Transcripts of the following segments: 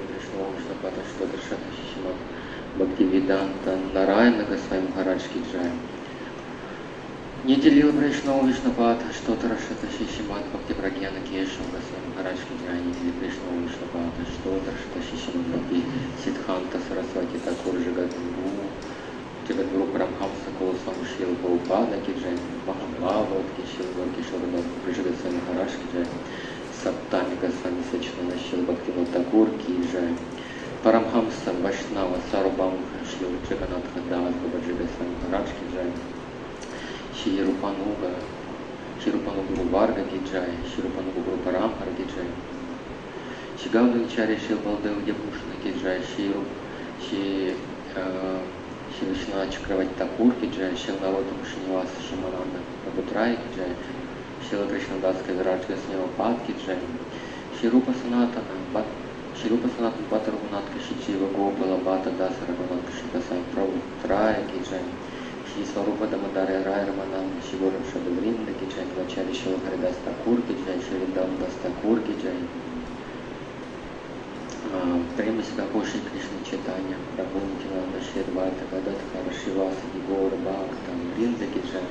Кришна Вишнапата Штотра Шата Шишимат Бхактивиданта Нараяна Госвами Маharaj ки джай. Не делил Вайшнава Вишнапата Штотра Шата Шишимат Бхактиврагьяна Кешава Госвами Маharaj ки джай. Не делил Вайшнава Вишнапата Штотра Шата Шишимат Бхакти Сиддханта Сарасвати Такур Жигадгуру Джагадгуру Парамхамса Колосвами Шрила Прабхупада ки джай. Махабхава Шрила Кишора Госвами Маharaj ки джай. Саптами Госвами Сачнана Шрила Бхактивинода Такур ки джай. Парамхамса Вайшнава Сарубамха Шрила Джаганатха Дас Бабаджи Госвами Маharaj ки джай. Шри Рупануга Гуру Варга ки джай. Шри Рупануга Гуру Парампара ки джай. Шри Гаудачарья Шрила Балдева Дебушна ки джай. Шри Вишна Чакравати Такур ки джай. Шри Наватам Шиниваса Шимананда Прабхутрай ки джай. Шри Кришнадас Кавирадж Госвами Пад ки джай. Шри Рупа Санатана Бхата Рагунатха Шри Чива Гопала Бхата Даса Рагунатха Шри Госвами Прабхутрай ки джай. Шри Сварупа Дамадаря Рай Рамананда Шри Горам Шадавринда ки джай. Вачари Шрила Харидас Такур ки джай. Шри Дамдас Такур ки джай. Према себя Шри Кришна Чайтанья Прабху Нитянанда Шри Адвайта Гададхара Шриваса Гора Бхакта Вринда ки джай.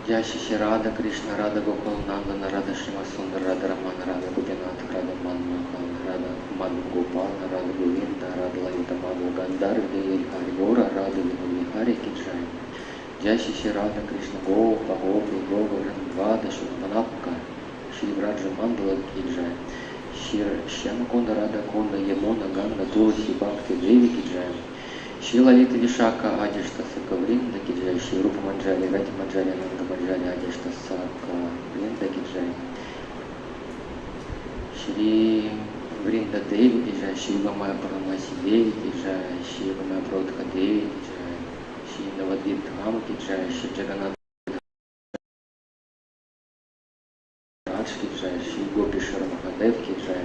Яши Шри Рада Кришна Рада Гопал Нандана Рада Шрима Сундар Рада Рамана Рада Гопинатха Рада Манмахан Рада Мадху Гопала Рада Говинда Рада Лалита Мадху Гандарви Хари Гора Рада Винуди Хари ки джай. Яши Шри Рада Кришна Гопа Гопи Говаран Вада Шунапанапка Шри Враджа Мандала ки джай. Шьяма Конда Рада Конда Ямона Ганга Тулси Бхакти Деви ки джай. Шри Лалита Вишака Адишта Сакавринда ки джай. Шри Рупа Манджари Рати Манджари Ананда Манджари Адишта Сакавринда ки джай. Шри Вринда Деви ки джай. Шри Вамая Парамаси Деви ки джай. Шри Вамая Продха Деви ки джай. Шри Навадвип Дхама ки джай. Шри Джаганат Радж ки джай. Шри Гопишвара Махадев ки джай.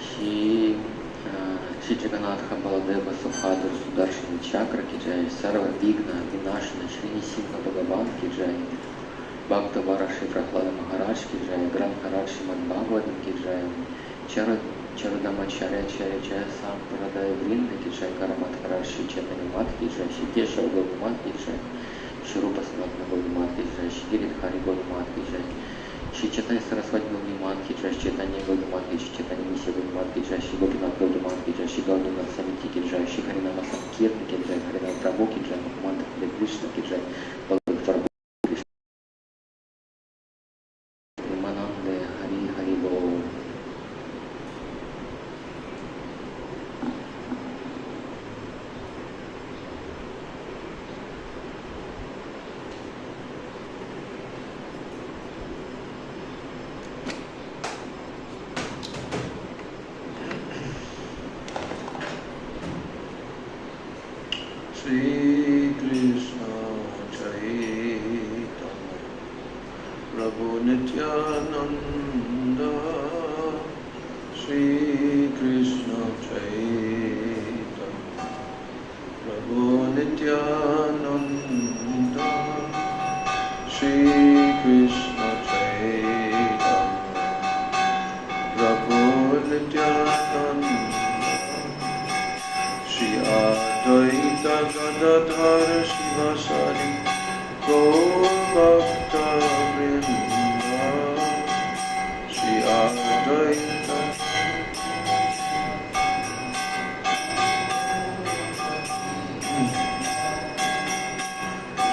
Шри Джаганатха Баладева Субхадра Сударшина Чакра ки джай. Сарва Вигна Винашна Шри Нисимха Бхагаван ки джай. Бхакта Вараши Прахлада Махарадж ки джай. Грандхарадж Шримад Бхагаватам ки джай. Чарудамачаря Чаря Чая Сампарадай Вринда ки джай. Карамадхарадж Шри Чайтанья Мат ки джай. Шри Кешава Гаудамат ки джай. Шри Рупа Санатана Гаудамат ки джай. Шри Гиридхари Гаудамат ки джай. Шри Чайтанья Сарасвати Гаудамат ки джай. Шри Чайтанья Гаудамат ки джай. Чайтанья Миссия Гаудамат ки джай. Шри Гопинат Гаудамат ки джай. Шри Гаудамат Самити ки джай. Шри Харинама Санкиртна ки джай. Харинама Прабху ки джай. Махаманта Харе Кришна ки джай. Баладхарбу Мананде Хари Хари Бол. Shri Krishna Chaitanya Prabhu Nityananda Shri Krishna Chaitanya Prabhu Nityananda Shri Krishna Chaitanya Prabhu Nityananda Shri Advaita Gadadhar Shivasari Gaur Bhakta Vrinda Shri Advaita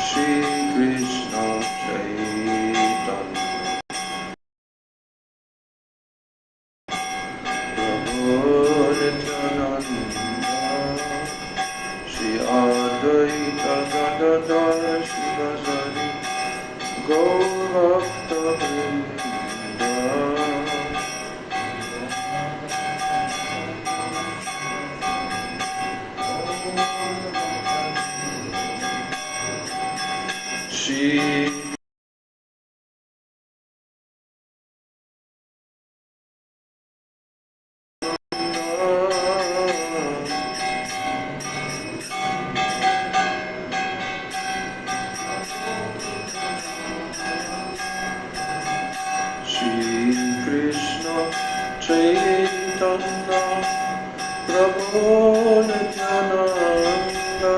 Shri Krishna Chaitanya Prabhu Nityananda Shri Advaita Gadadhar Shivasari Gaur Bhakta Vrinda Shri Chaitanya Prabhu Nityananda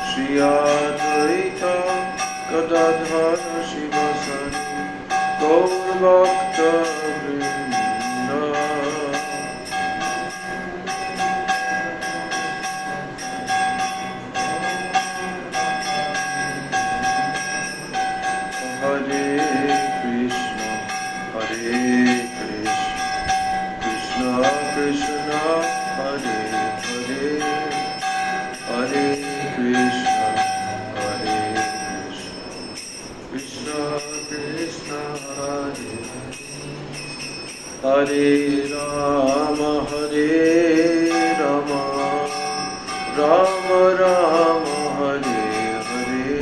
Shri Advaita Gadadhara Shivasani Gaur Bhakta Vrinda Hare Krishna, Hare Krishna, Krishna Krishna, Hare Hare, Hare Krishna, Hare Krishna, Krishna Krishna, Hare Hare, Hare Rama, Rama Rama, Hare Hare.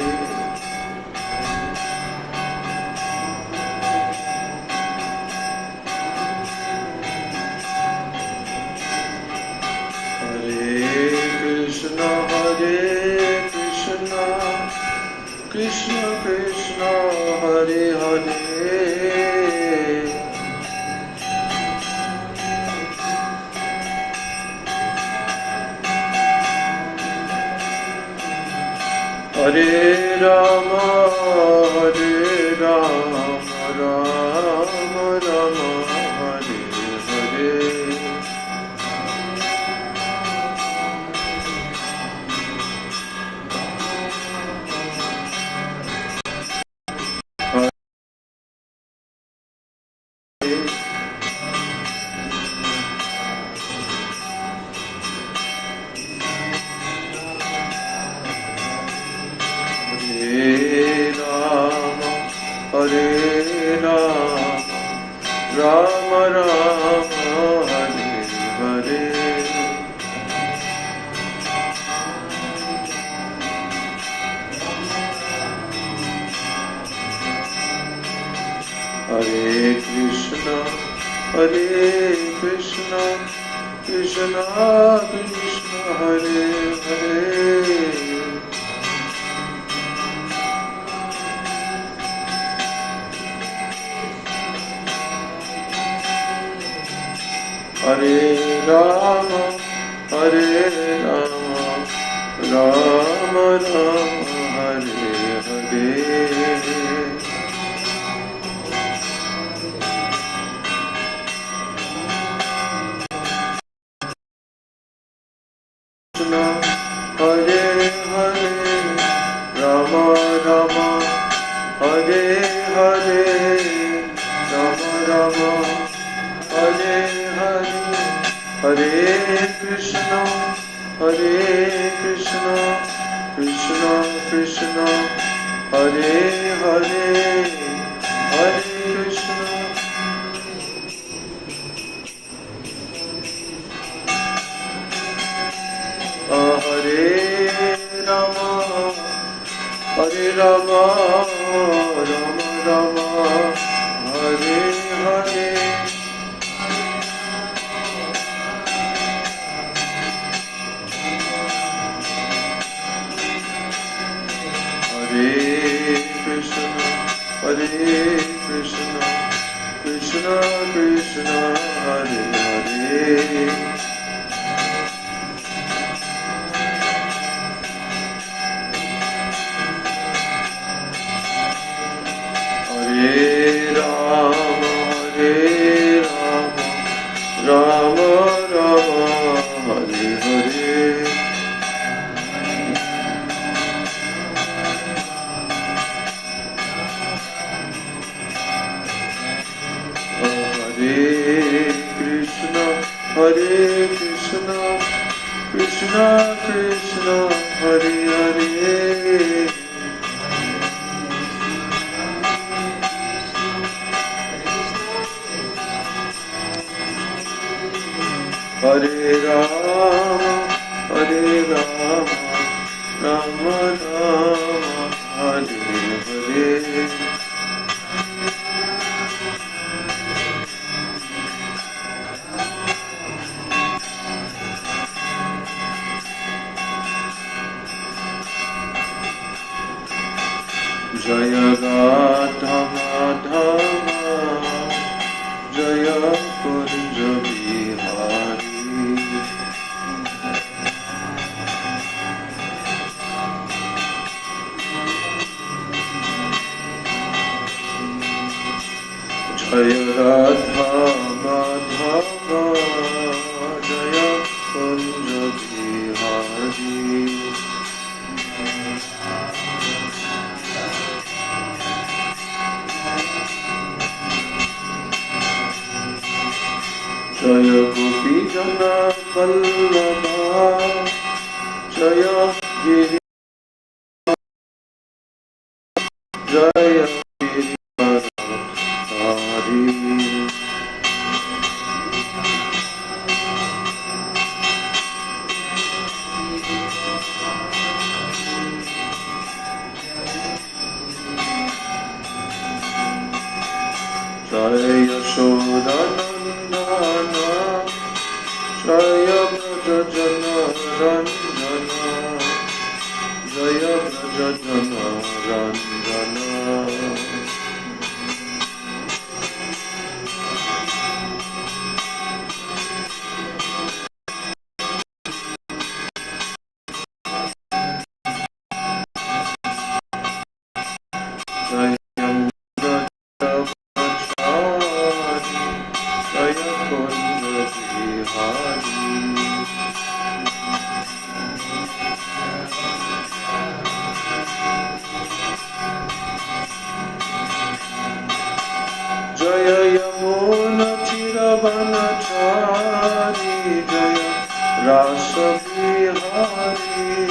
Krishna Krishna, Hare Hare, Hare Rama, Hare Rama, Rama Rama, Hare Hare. Hare Rama, Rama Rama, Hare Hare. Hare Krishna, Krishna Krishna, Hare Hare. Hare Rama, Rama Rama, Hare Hare. Krishna, Hare Hare, Rama Rama, Hare Hare, Rama Rama, Hare Hare, Hare Krishna, Krishna Krishna, Hare Hare, Hare Krishna. Hare Rama, Rama Rama, Hare Hare. Hare Krishna, Krishna Krishna, Hare Hare. Hare Rama, Rama Rama, Hare Hare. Hare Krishna, Krishna Krishna, Hare Hare. Hare Rama, Rama Rama, Hare Hare. Jaya Radha Madhava Jaya Kunja Bihari Jaya Radha Madhava Jaya Kunja Bihari Jaya Gopi Jana Vallabha Jaya Giri Jaya Giri Hari Jaya Yashodanandana Jaya Braja Jana Ranjana Jaya Braja Jana Ranjana Jaya Mudra Pachari Jaya Kunda Bihari Jaya Yamuna Chiravanachari Jaya Rasa Bihari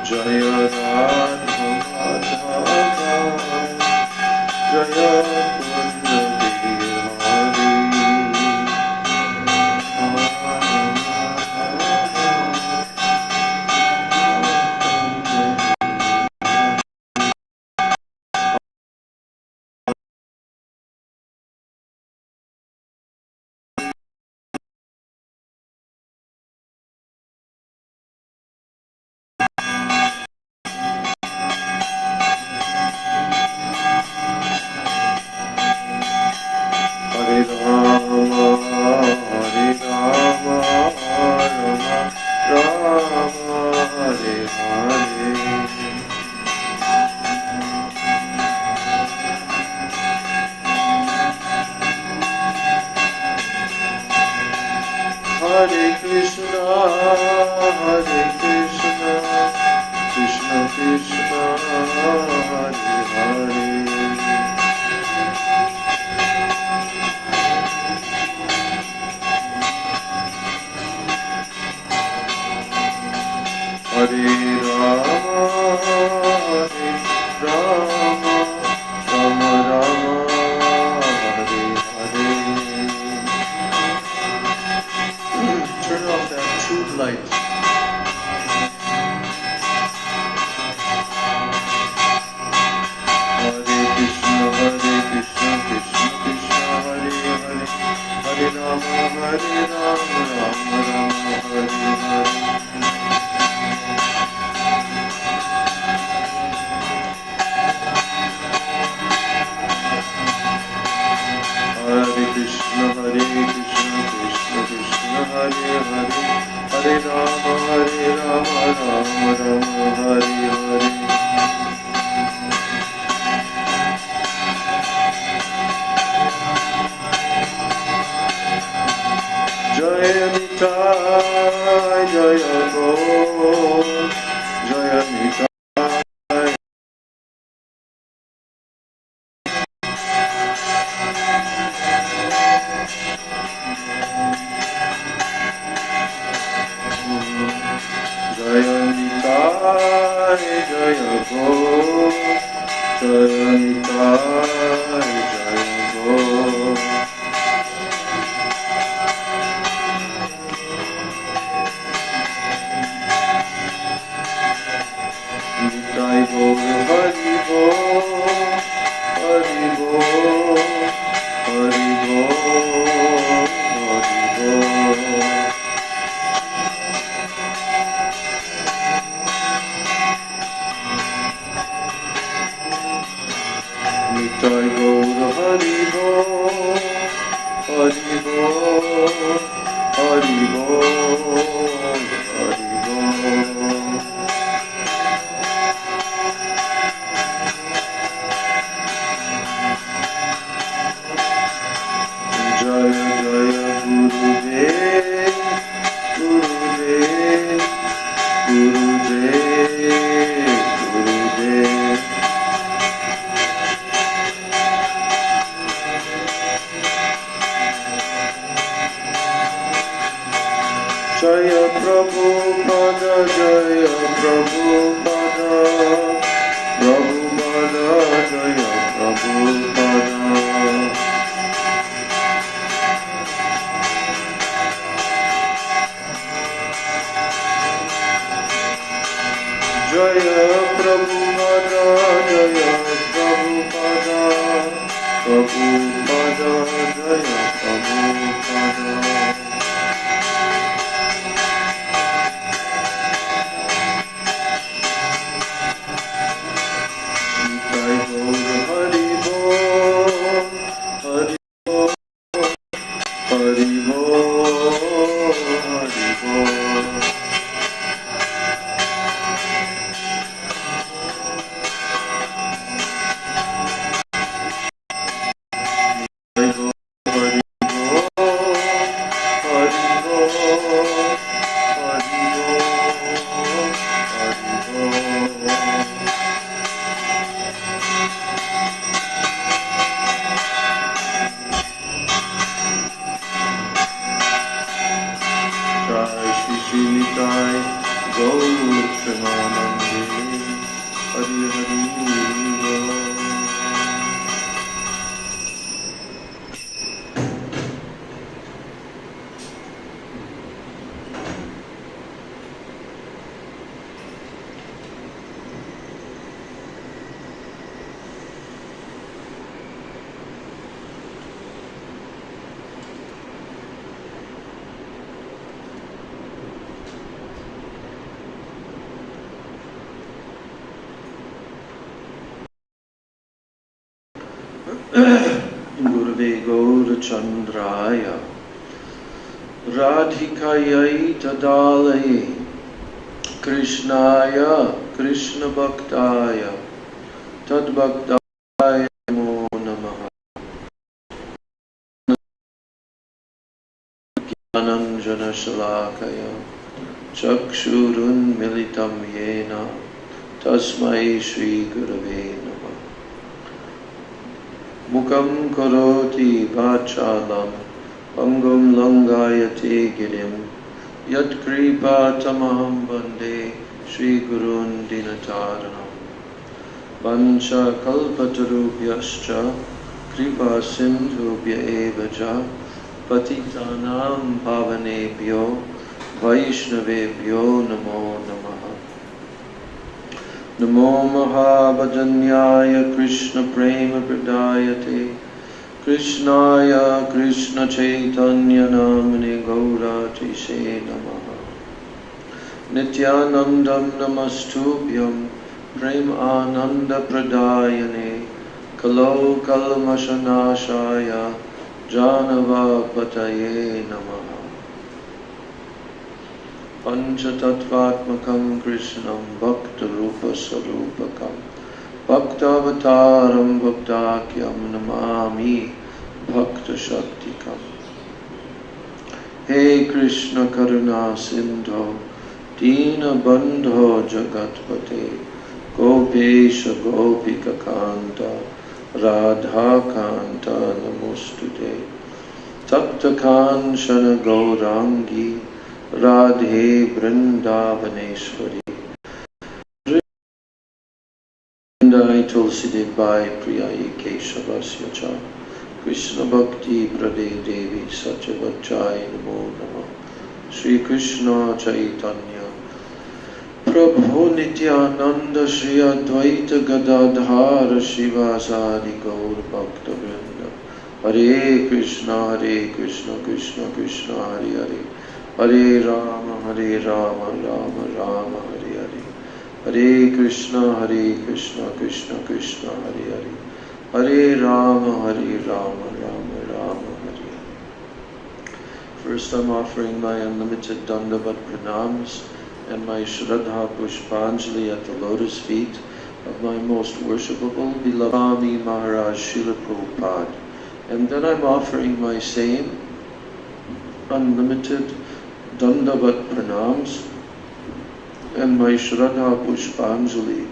Jaya Radha Madhava Jaya Kunja Bihari Hare Rama, Hare Rama, Rama Rama, Hare Hare. Hare Krishna, Krishna Krishna, Hare Hare. Hare Rama, Rama Rama, Hare Hare. Turn off that tube light. Hare Krishna, Krishna Krishna, Hare Hare. Hare Rama, Rama Rama, Hare Hare. Hare Krishna, Krishna Krishna, Hare Hare. Hare Rama, Rama Rama, Hare Hare. Jaya Prabhupada, Jaya Prabhupada, Prabhupada, Jaya Prabhupada. Jaya Prabhupada, Jaya Prabhupada, Prabhupada, Jaya Prabhupada. Gurave Gaurachandraya Radhikayai Tadalaye Krishnaya Krishna Bhaktaya Tadbhaktaya Namo Namaha Jnananjana Shalakaya Chakshurun Militam Yena Tasmai Shri Gurave Namaha Mukam Karoti Vachalam Pangum Langayate Girim Yat Kripa Tamaham Bande Shri Gurun Dinataranam Vancha Kalpatarubhyascha Kripa Sindhubhya Evaja Patitanam Pavanebhyo Vaishnavebhyo Namo Namaha Namo Mahabhajanyaya Krishna Prema Pradayate Krishnaya Krishna Chaitanya Namane Gaura Tishe Namaha Nityanandam Namastubhyam Prem Ananda Pradayane Kalo Kalmashanashaya Janava Pataye Namaha Panchatattvatmakam Krishnam Bhakta Rupa Sarupakam Bhaktavataram Bhaktakyam Namami Bhakta Shaktikam He Krishna Karuna Sindho Dina Bandho Jagatpate Gopesha Gopika Kanta Radha Kanta Namostude Tapta Kanchana Gaurangi Radhe Vrindavaneshwari Vrindai Tulsidev Bhai Priyayi Keshavasya Cha Krishna Bhakti Prade Devi Satyavachai Namo Namah Shri Krishna Chaitanya Prabhu Nityananda Shri Advaita Gadadhara Shivasadi Gaur Bhakta Vrinda Hare Krishna Krishna Krishna Hare Hare Hare Rama Rama Rama Hare Hare Hare Krishna Krishna Krishna Hare Hare Hare Rama Rama Rama Hare Hare. First I'm offering my unlimited Dandavat Pranams and my Shraddha Pushpanjali at the lotus feet of my most worshipable beloved Swami Maharaj Srila Prabhupada. And then I'm offering my same unlimited Dandavat Pranams and my Shraddha Pushpanjali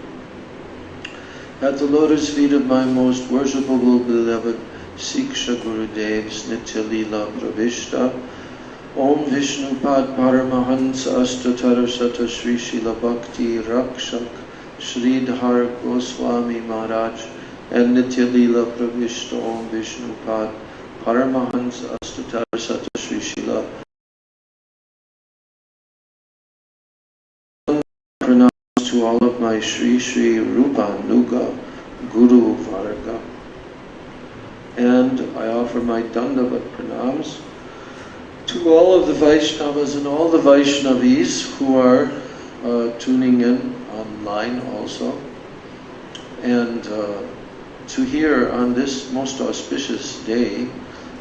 at the lotus feet of my most worshipable beloved Siksha Gurudev's Nitya Leela Pravishta Om Vishnupad Paramahansa Astatarasata Sri Srila Bhakti Rakshak Sridhar Goswami Maharaj and Nitya Leela Pravishta Om Vishnupad Paramahansa Astatarasata Sri Srila. Pranams to all of my Sri Sri Rupa Nuga Guru Varga. And I offer my Dandavat Pranams to all of the Vaishnavas and all the Vaishnavis who are tuning in online also. And to hear on this most auspicious day,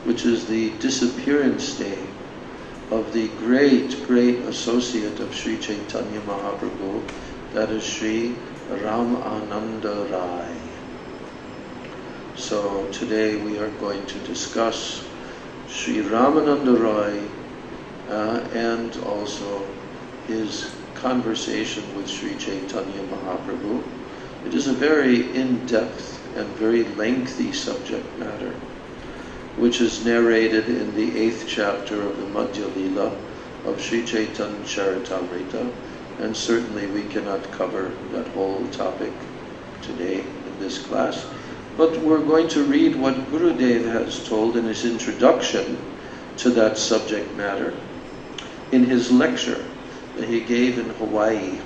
which is the disappearance day of the great, great associate of Sri Chaitanya Mahaprabhu, that is Sri Ramananda Rai. So today we are going to discuss Sri Ramananda Rai and also his conversation with Sri Chaitanya Mahaprabhu. It is a very in-depth and very lengthy subject matter, which is narrated in the 8th chapter of the Madhya Leela of Sri Chaitanya Charitamrita, and certainly we cannot cover that whole topic today in this class. But we're going to read what Gurudev has told in his introduction to that subject matter in his lecture that he gave in Hawaii.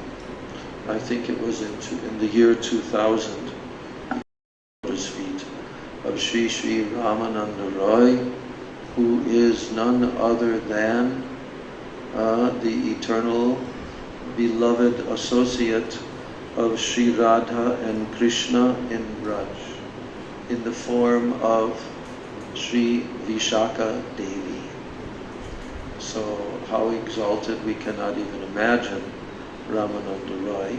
I think it was in the year 2000, his feet, of Sri Sri Ramananda Roy, who is none other than the eternal beloved associate of Sri Radha and Krishna in Braj, in the form of Sri Vishaka Devi. So how exalted we cannot even imagine Ramananda Rai,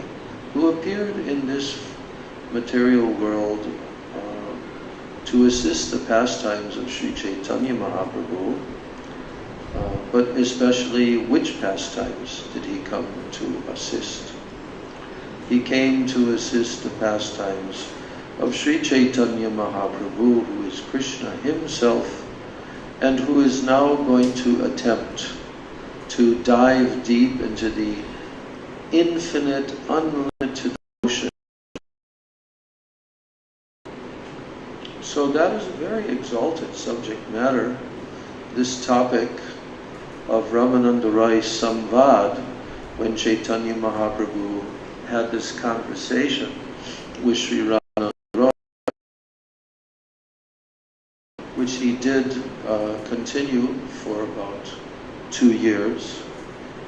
who appeared in this material world to assist the pastimes of Sri Chaitanya Mahaprabhu, but especially which pastimes did he come to assist? He came to assist the pastimes of Sri Chaitanya Mahaprabhu, who is Krishna himself, and who is now going to attempt to dive deep into the infinite, unlimited ocean. So that is a very exalted subject matter, this topic of Ramananda Rai's Samvad, when Chaitanya Mahaprabhu had this conversation with Sri Ramananda Rai, which he did continue for about 2 years.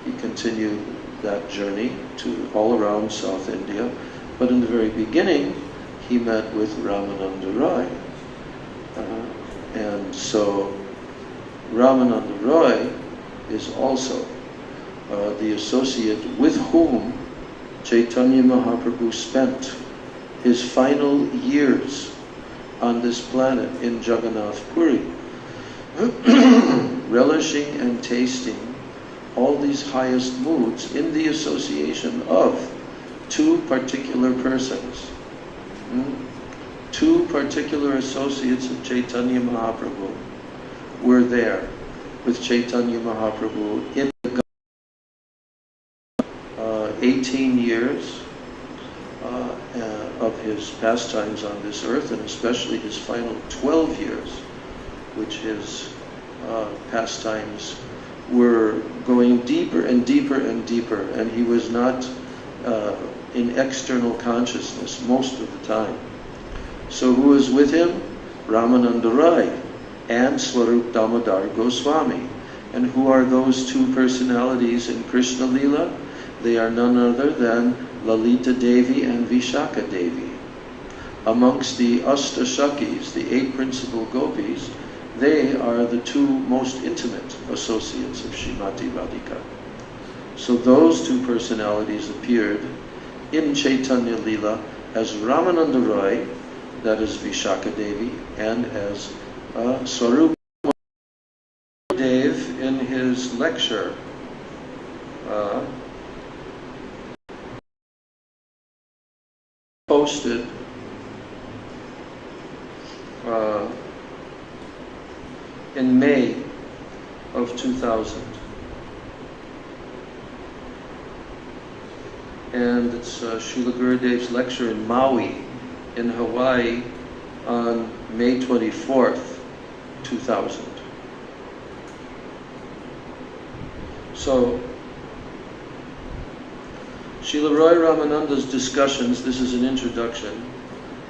He continued that journey to all around South India, but in the very beginning he met with Ramananda Rai. And so Ramananda Rai is also the associate with whom Chaitanya Mahaprabhu spent his final years on this planet in Jagannath Puri, relishing and tasting all these highest moods in the association of 2 particular persons. 2 particular associates of Chaitanya Mahaprabhu were there with Chaitanya Mahaprabhu in the 18 years of his pastimes on this earth, and especially his final 12 years, which his pastimes were going deeper and deeper and deeper, and he was not in external consciousness most of the time. So who is with him? Ramananda Rai and Swarup Damodar Goswami. And who are those 2 personalities in Krishna Leela? They are none other than Lalita Devi and Vishaka Devi. Amongst the Astashakis, the 8 principal gopis, they are the 2 most intimate associates of Srimati Radhika. So those 2 personalities appeared in Chaitanya Leela as Ramananda Rai, that is Vishaka Devi, and as Swarup Dev in his lecture posted in May of 2000. And it's Srila Gurudev's lecture in Maui, in Hawaii, on May 24th, 2000. So, Srila Roy Ramananda's discussions, this is an introduction,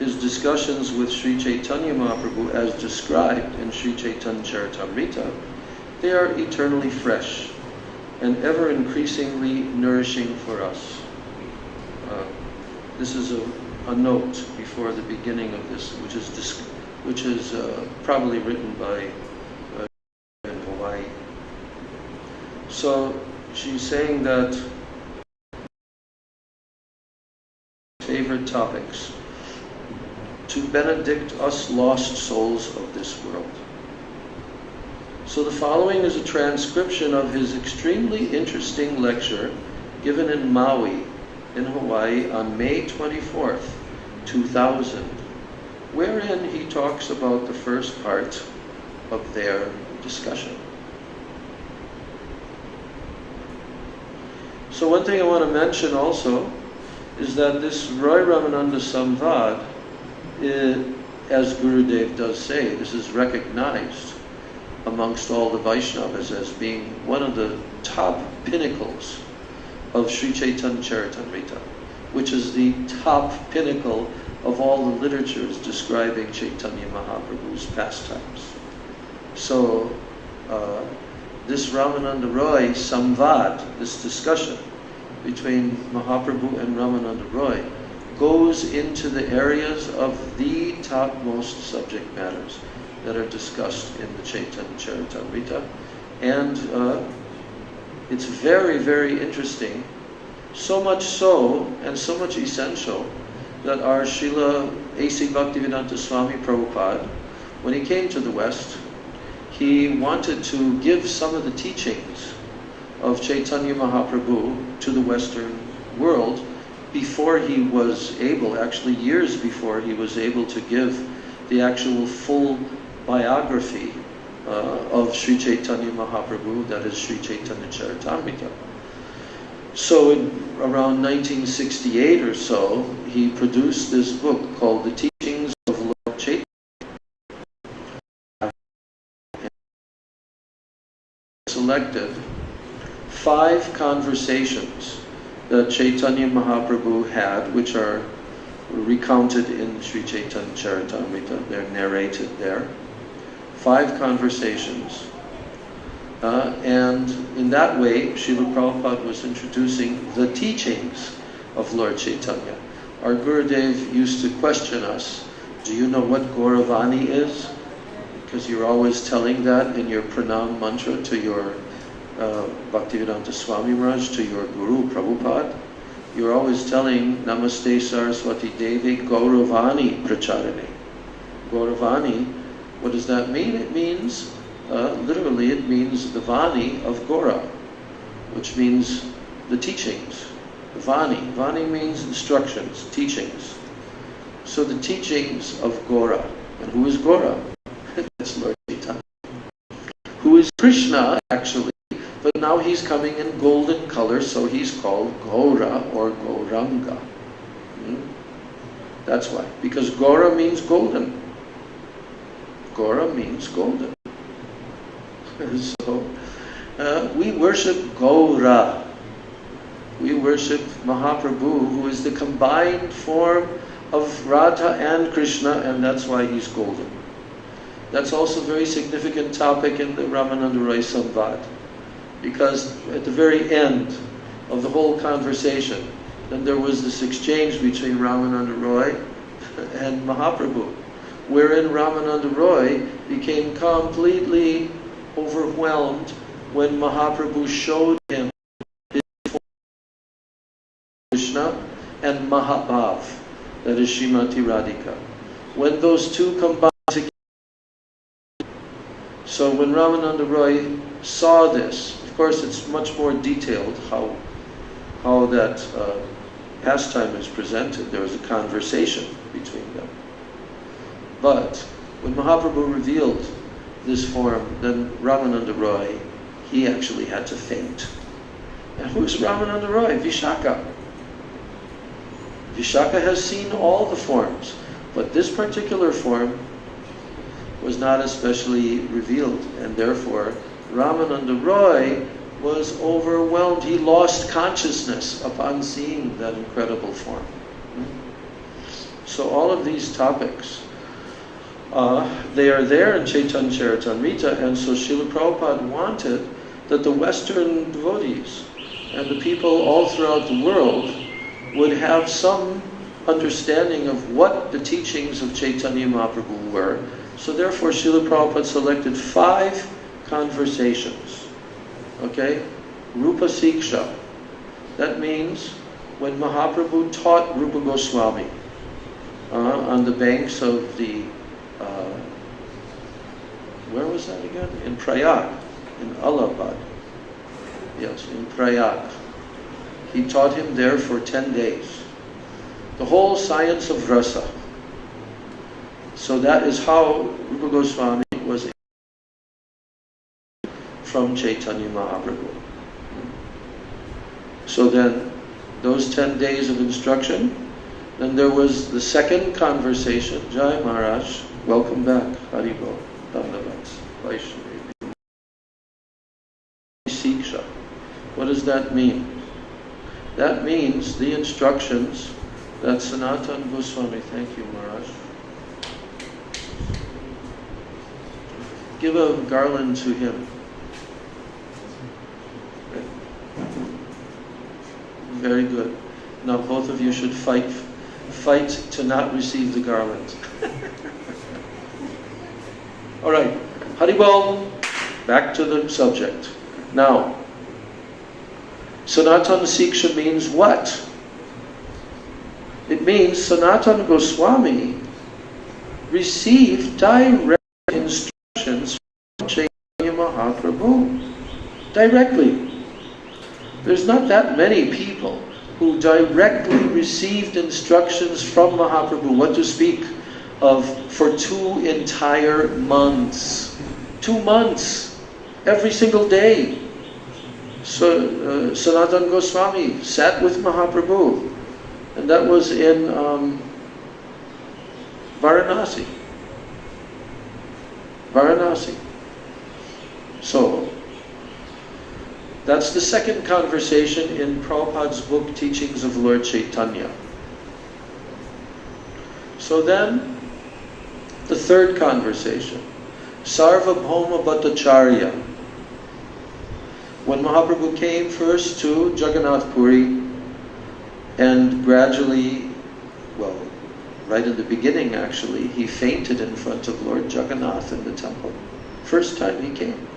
his discussions with Sri Chaitanya Mahaprabhu as described in Sri Chaitanya Charitamrita, they are eternally fresh and ever increasingly nourishing for us. This is a note before the beginning of this, which is probably written by in Hawaii. So she's saying that favorite topics to benedict us lost souls of this world. So the following is a transcription of his extremely interesting lecture given in Maui, in Hawaii, on May 24th, 2000, wherein he talks about the first part of their discussion. So one thing I want to mention also is that this Roy Ramananda Samvad, as Gurudev does say, this is recognized amongst all the Vaishnavas as being one of the top pinnacles of Sri Chaitanya Charitamrita, which is the top pinnacle of all the literatures describing Chaitanya Mahaprabhu's pastimes. So this Ramananda Roy Samvad, this discussion between Mahaprabhu and Ramananda Roy, goes into the areas of the topmost subject matters that are discussed in the Chaitanya Charitamrita. And it's very, very interesting, so much so, and so much essential, that our Srila A.C. Bhaktivedanta Swami Prabhupada, when he came to the West, he wanted to give some of the teachings of Chaitanya Mahaprabhu to the Western world before he was able, actually years before he was able to give the actual full biography of Sri Chaitanya Mahaprabhu, that is Sri Chaitanya Charitamrita. So in around 1968 or so, he produced this book called The Teachings of Lord Chaitanya. Selected 5 conversations that Chaitanya Mahaprabhu had, which are recounted in Sri Chaitanya Charitamrita. They're narrated there. 5 conversations. And in that way, Srila Prabhupada was introducing the teachings of Lord Chaitanya. Our Gurudev used to question us, do you know what Gauravani is? Because you're always telling that in your pranam mantra to your Bhaktivedanta Swami Maharaj, to your Guru Prabhupada. You're always telling Namaste Saraswati Devi Gauravani Pracharane. Gauravani, what does that mean? It means, literally it means the Vani of Gaura, which means the teachings. Vani. Vani means instructions, teachings. So the teachings of Gaura. And who is Gaura? That's Lord Chaitanya. Who is Krishna, actually, but now he's coming in golden color, so he's called Gaura or Gauranga. That's why. Because Gaura means golden. Gaura means golden. So, we worship Gaura. We worship Mahaprabhu, who is the combined form of Radha and Krishna, and that's why he's golden. That's also a very significant topic in the Ramananda Roy Samvad, because at the very end of the whole conversation, then there was this exchange between Ramananda Roy and Mahaprabhu, wherein Ramananda Roy became completely overwhelmed when Mahaprabhu showed him his form of Krishna and Mahabhav, that is Srimati Radhika. When those two combined together, so when Ramananda Roy saw this, of course it's much more detailed how that pastime is presented. There was a conversation between them. But when Mahaprabhu revealed this form, then Ramananda Roy he actually had to faint. And who is Ramananda Roy? Vishaka. Vishaka has seen all the forms, but this particular form was not especially revealed, and therefore Ramananda Roy was overwhelmed. He lost consciousness upon seeing that incredible form. So all of these topics, they are there in Chaitanya Charitamrita, and so Srila Prabhupada wanted that the Western devotees and the people all throughout the world would have some understanding of what the teachings of Chaitanya Mahaprabhu were. So therefore Srila Prabhupada selected 5 conversations. Okay? Rupa Siksha. That means when Mahaprabhu taught Rupa Goswami on the banks of the, where was that again? In Prayag, in Allahabad. Yes, in Prayag. He taught him there for 10 days. The whole science of rasa. So that is how Rupa Goswami was from Chaitanya Mahaprabhu. So then, those 10 days of instruction, then there was the second conversation. Jai Maharaj, welcome back. Haribol, Dandavats, Vaishnavi. Siksha. What does that mean? That means the instructions that Sanatana Goswami, thank you Maharaj. Give a garland to him. Very good. Now both of you should fight to not receive the garland. All right, Haribol, back to the subject. Now, Sanatana Siksha means what? It means Sanatana Goswami received direct instructions from Chaitanya Mahaprabhu. Directly. There's not that many people who directly received instructions from Mahaprabhu, what to speak of for 2 entire months. 2 months, every single day. So Sanatana Goswami sat with Mahaprabhu, and that was in Varanasi. Varanasi. So, that's the second conversation in Prabhupada's book, Teachings of Lord Chaitanya. So then, the third conversation, Sarvabhauma Bhattacharya. When Mahaprabhu came first to Jagannath Puri, and gradually, well, right in the beginning actually, he fainted in front of Lord Jagannath in the temple. First time he came.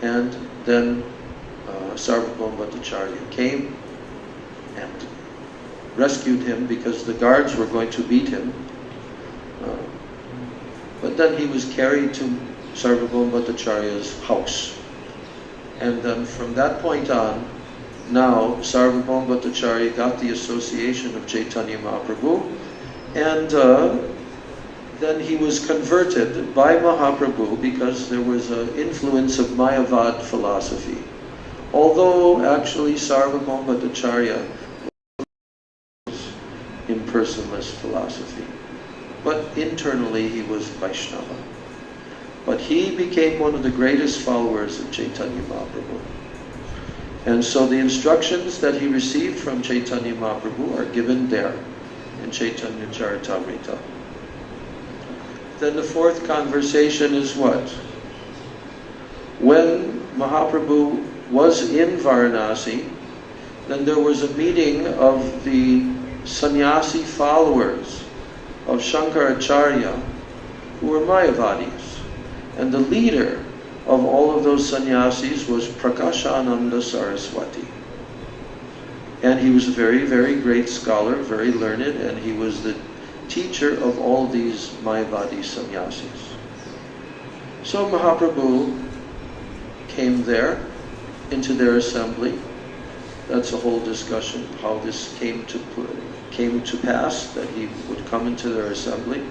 And then Sarvabhauma Bhattacharya came and rescued him because the guards were going to beat him. But then he was carried to Sarvabhauma Bhattacharya's house. And then from that point on, now Sarvabhauma Bhattacharya got the association of Chaitanya Mahaprabhu, and then he was converted by Mahaprabhu because there was an influence of Mayavad philosophy. Although actually Sarvabhauma Bhattacharya was impersonalist philosophy, but internally he was Vaishnava. But he became one of the greatest followers of Chaitanya Mahaprabhu. And so the instructions that he received from Chaitanya Mahaprabhu are given there in Chaitanya Charitamrita. Then the fourth conversation is what? When Mahaprabhu was in Varanasi, then there was a meeting of the sannyasi followers of Shankaracharya who were Mayavadis. And the leader of all of those sannyasis was Prakashananda Saraswati. And he was a very, very great scholar, very learned, and he was the teacher of all these Mayavadi sannyasis. So Mahaprabhu came there, into their assembly. That's a whole discussion, how this came to pass, that he would come into their assembly.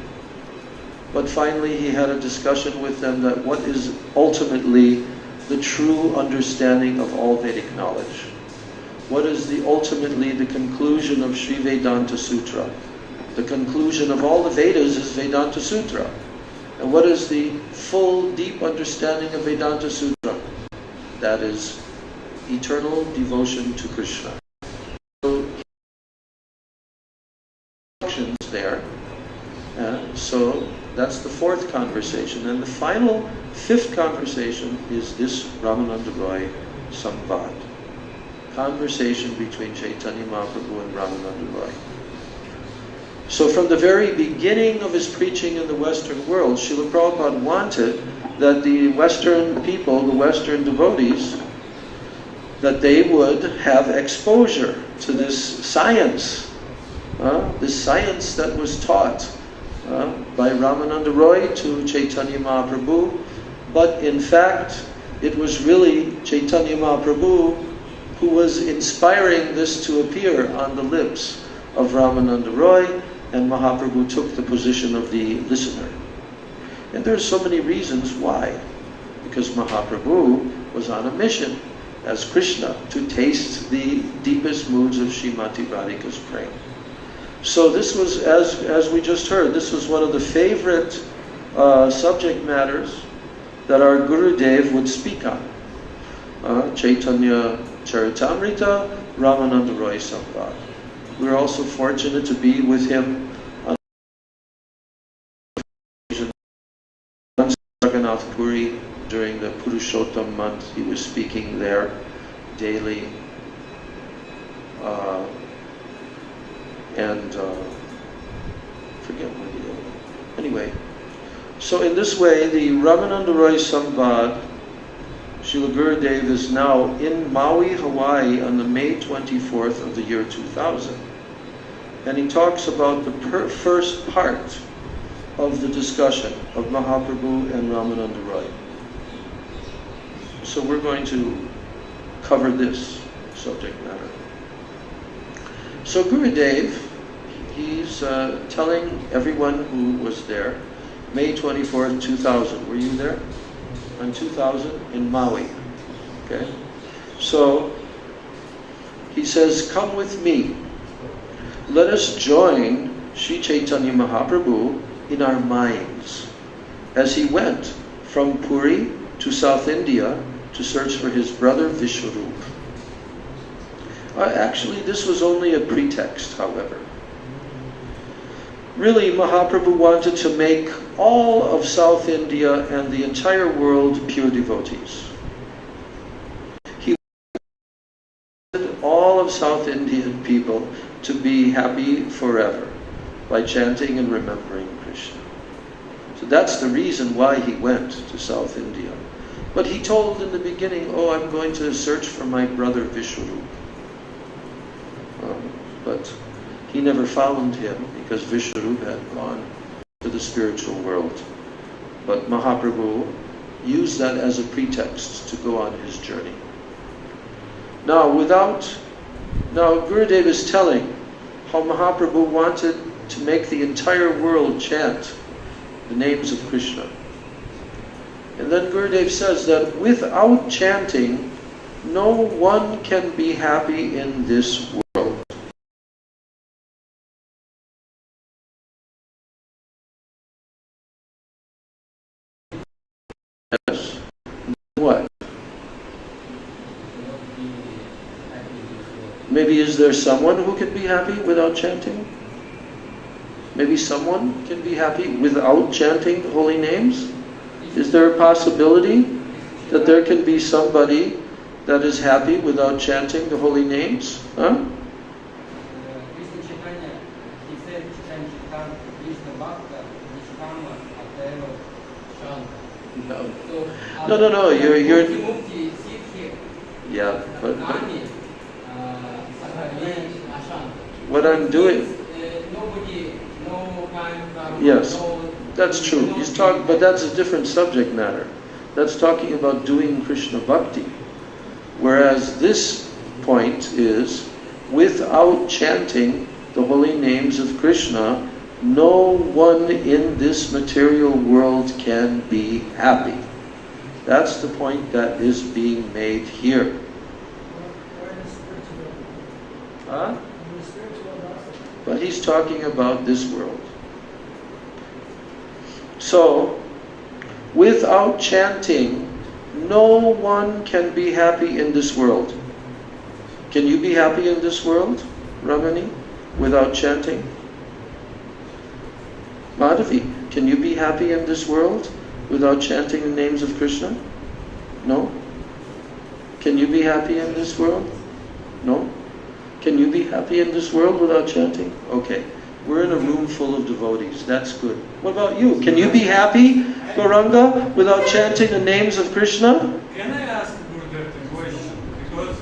But finally he had a discussion with them that what is ultimately the true understanding of all Vedic knowledge? What is ultimately the conclusion of Sri Vedanta Sutra? The conclusion of all the Vedas is Vedanta Sutra. And what is the full, deep understanding of Vedanta Sutra? That is eternal devotion to Krishna. So, instructions there. So that's the fourth conversation. And the final, fifth conversation is this Ramananda Roy Samvad. Conversation between Chaitanya Mahaprabhu and Ramananda Roy. So from the very beginning of his preaching in the Western world, Srila Prabhupada wanted that the Western people, the Western devotees, that they would have exposure to this science that was taught by Ramananda Roy to Chaitanya Mahaprabhu. But in fact, it was really Chaitanya Mahaprabhu who was inspiring this to appear on the lips of Ramananda Roy, and Mahaprabhu took the position of the listener. And there are so many reasons why. Because Mahaprabhu was on a mission as Krishna to taste the deepest moods of Srimati Radhika's prema. So this was, as we just heard, this was one of the favorite subject matters that our Gurudev would speak on. Chaitanya Charitamrita, Ramananda Roy Samvad. We were also fortunate to be with him on Jagannath Puri during the Purushottam month. He was speaking there daily. Forget what he did. Anyway, so in this way, the Ramananda Roy Samvad, Srila Gurudev is now in Maui, Hawaii on the May 24th of the year 2000. And he talks about the first part of the discussion of Mahaprabhu and Ramananda Roy. So we're going to cover this subject matter. So Gurudev, he's telling everyone who was there, May 24th, 2000. Were you there? On 2000 in Maui. Okay? So he says, come with me. Let us join Sri Chaitanya Mahaprabhu in our minds as he went from Puri to South India to search for his brother Vishwarup. Actually, this was only a pretext, however. Really, Mahaprabhu wanted to make all of South India and the entire world pure devotees. He wanted all of South Indian people to be happy forever by chanting and remembering Krishna. So that's the reason why he went to South India. But he told in the beginning, oh, I'm going to search for my brother Vishwarup. But he never found him because Vishwarup had gone to the spiritual world. But Mahaprabhu used that as a pretext to go on his journey. Now Gurudev is telling how Mahaprabhu wanted to make the entire world chant the names of Krishna. And then Gurudev says that without chanting, no one can be happy in this world. Yes. What? Maybe is there someone who can be happy without chanting? Maybe someone can be happy without chanting the holy names? Is there a possibility that there can be somebody that is happy without chanting the holy names? Huh? No. You're. Yeah, but what I'm doing. Yes, that's true. He's talking, but that's a different subject matter. That's talking about doing Krishna Bhakti. Whereas this point is, without chanting the holy names of Krishna, no one in this material world can be happy. That's the point that is being made here. Huh? But he's talking about this world. So, without chanting, no one can be happy in this world. Can you be happy in this world, Ramani, without chanting? Madhavi, can you be happy in this world without chanting the names of Krishna? No? Can you be happy in this world? No? Can you be happy in this world without chanting? Okay. We're in a room full of devotees. That's good. What about you? Can you be happy, Gauranga, without chanting the names of Krishna? Can I ask Gurudev a question? Because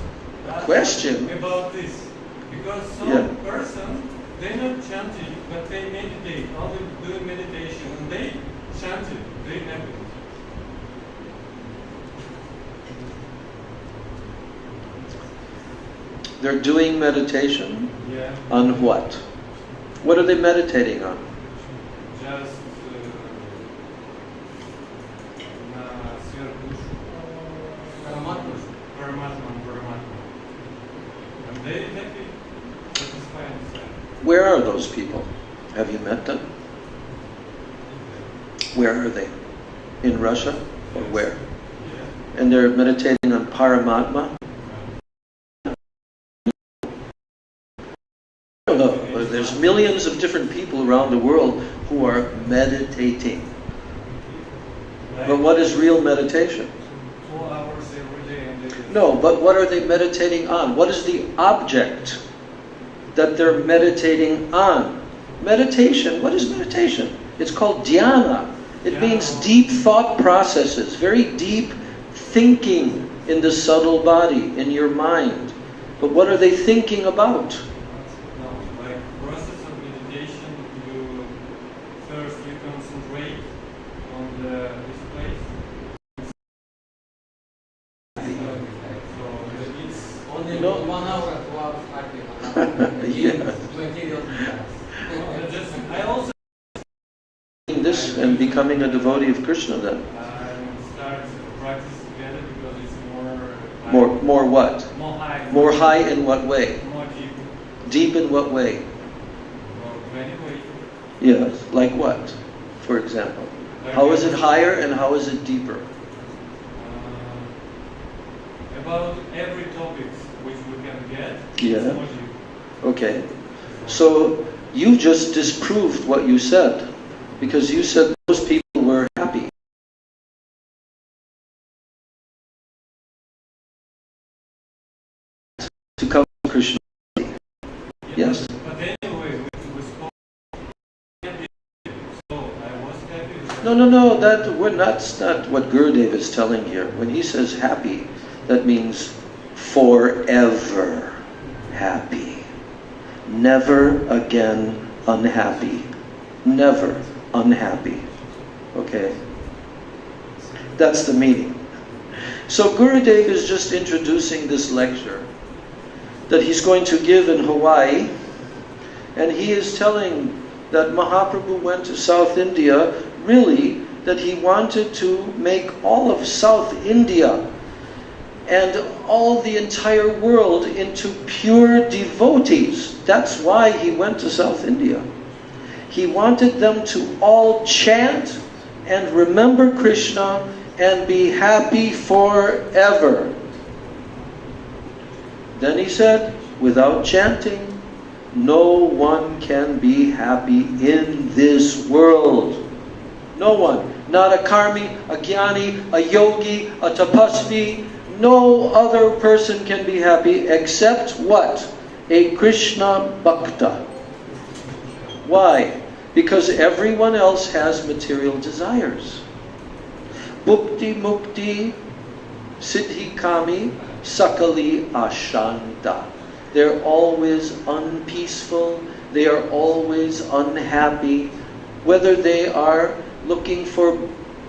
Question? About this. Because some person, they're not chanting, but they meditate, only doing meditation, and they chant it, they never. They're doing meditation? Yeah. On what? What are they meditating on? Just Paramatma. And they happy, satisfied. Where are those people? Have you met them? Where are they? In Russia? Or where? Yeah. And they're meditating on Paramatma? I don't know. But there's millions of different people around the world who are meditating. But what is real meditation? 4 hours every day. And they No, but what are they meditating on? What is the object that they're meditating on? Meditation, what is meditation? It's called dhyana. It means deep thought processes, very deep thinking in the subtle body, in your mind. But what are they thinking about? No, like process of meditation, you first you concentrate on this place. So it's Only No. 1 hour, 2 hours happy. Yeah. Material desires. I also This and becoming a devotee of Krishna then. start practice together because it's more More what? more high, More high in what way? more deep, Deep in what way? more many ways. Yes, like what, for example? How is it higher and how is it deeper? About every topic which we can get. Yeah. It's more deep. Okay. So you just disproved what you said, because you said those people were happy. To come to Krishna. Yes. But anyway, we spoke. So I was happy. No. That's not what Gurudev is telling here. When he says happy, that means forever happy. Never again unhappy. Never unhappy. Okay? That's the meaning. So Gurudev is just introducing this lecture that he's going to give in Hawaii, and he is telling that Mahaprabhu went to South India, really, that he wanted to make all of South India and all the entire world into pure devotees. That's why he went to South India. He wanted them to all chant and remember Krishna and be happy forever. Then he said, without chanting, no one can be happy in this world. No one. Not a karmi, a jnani, a yogi, a tapasvi. No other person can be happy except what? A Krishna Bhakta. Why? Because everyone else has material desires. Bhukti mukti siddhi kami sakali ashanta. They're always unpeaceful. They are always unhappy. Whether they are looking for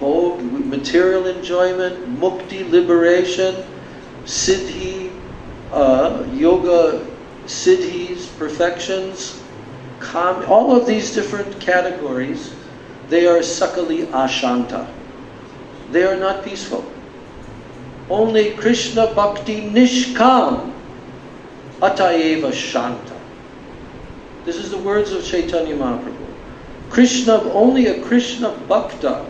material enjoyment, mukti, liberation, siddhi, yoga, siddhis, perfections, all of these different categories, they are sakali ashanta. They are not peaceful. only Krishna Bhakti Nishkam Atayeva Shanta. This is the words of Chaitanya Mahaprabhu. Only a Krishna Bhakta,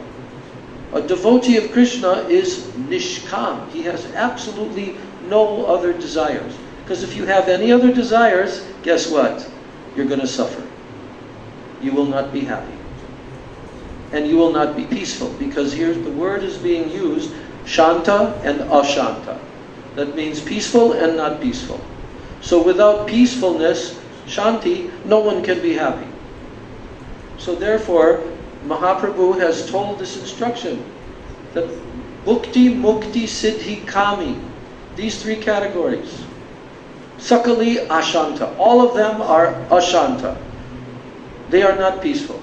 a devotee of Krishna, is Nishkam. He has absolutely no other desires. Because if you have any other desires, guess what? You're going to suffer. You will not be happy. And you will not be peaceful. Because here the word is being used, Shanta and Ashanta. That means peaceful and not peaceful. So without peacefulness, Shanti, no one can be happy. So therefore, Mahaprabhu has told this instruction that Bhukti, Mukti, Siddhi, Kami, these three categories, Sakali, Ashanta, all of them are Ashanta. They are not peaceful.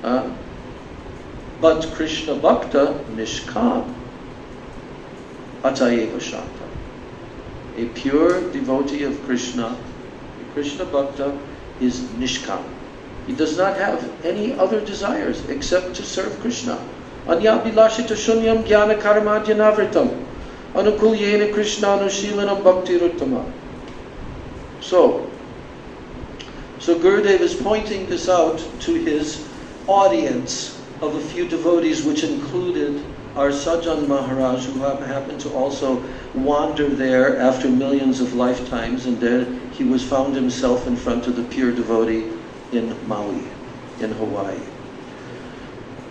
But Krishna Bhakta, Nishkam, Atayeva Shanta. A pure devotee of Krishna, a Krishna Bhakta, is Nishkam. He does not have any other desires except to serve Krishna. Anya bilashita shunyam jnana karmadyanavritam anukulyena Krishna anushilanam bhakti ruttama. So Gurudev is pointing this out to his audience of a few devotees, which included our Sajjan Maharaj, who happened to also wander there after millions of lifetimes, and then he was found himself in front of the pure devotee in Maui, in Hawaii.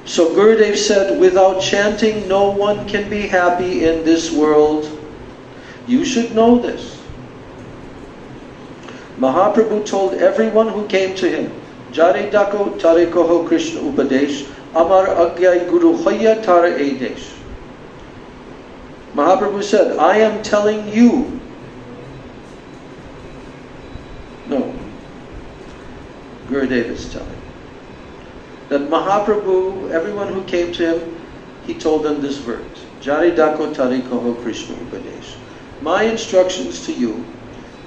So Gurudev said, without chanting, no one can be happy in this world. You should know this. Mahaprabhu told everyone who came to him, Jare dako tare koho Krishna upadesh, amar agyai guru hoya tara edesh. Mahaprabhu said, I am telling you. No. Gurudev is telling. That Mahaprabhu, everyone who came to him, he told them this verse. Jari dako tari koho Krishna upadesh. My instructions to you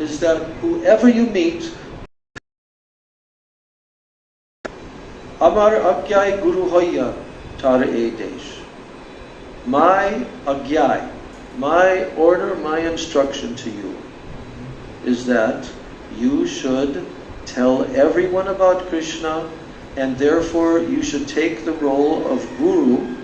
is that whoever you meet, Amar agyai guru hoya tara edesh. My agyai, my order, my instruction to you is that you should tell everyone about Krishna, and therefore you should take the role of guru,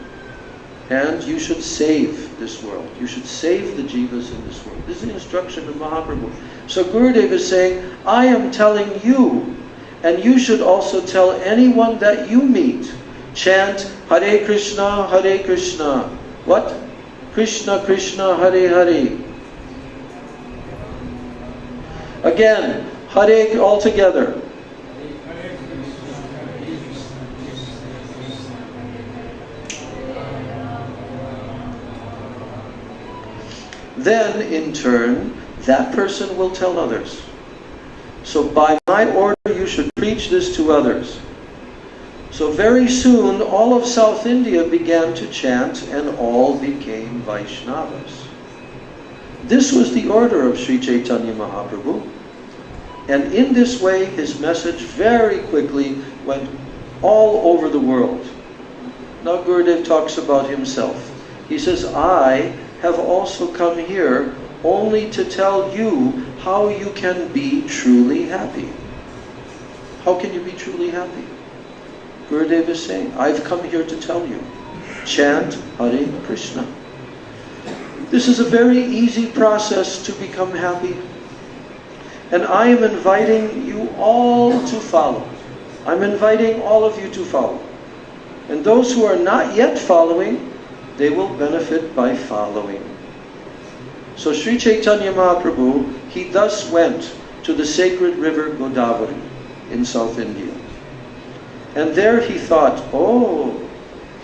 and you should save this world. You should save the jivas in this world. This is the instruction of Mahaprabhu. So Gurudev is saying, I am telling you, and you should also tell anyone that you meet. Chant Hare Krishna, Hare Krishna. What? Krishna, Krishna, Hare Hare. Again, Hare all together. Then, in turn, that person will tell others. So by my order, you should preach this to others. So very soon, all of South India began to chant, and all became Vaishnavas. This was the order of Sri Chaitanya Mahaprabhu. And in this way, his message very quickly went all over the world. Now Gurudev talks about himself. He says, I have also come here only to tell you how you can be truly happy. How can you be truly happy? Gurudev is saying, I've come here to tell you. Chant Hare Krishna. This is a very easy process to become happy. And I am inviting you all to follow. I'm inviting all of you to follow. And those who are not yet following, they will benefit by following. So Sri Chaitanya Mahaprabhu, he thus went to the sacred river Godavari in South India. And there he thought, oh,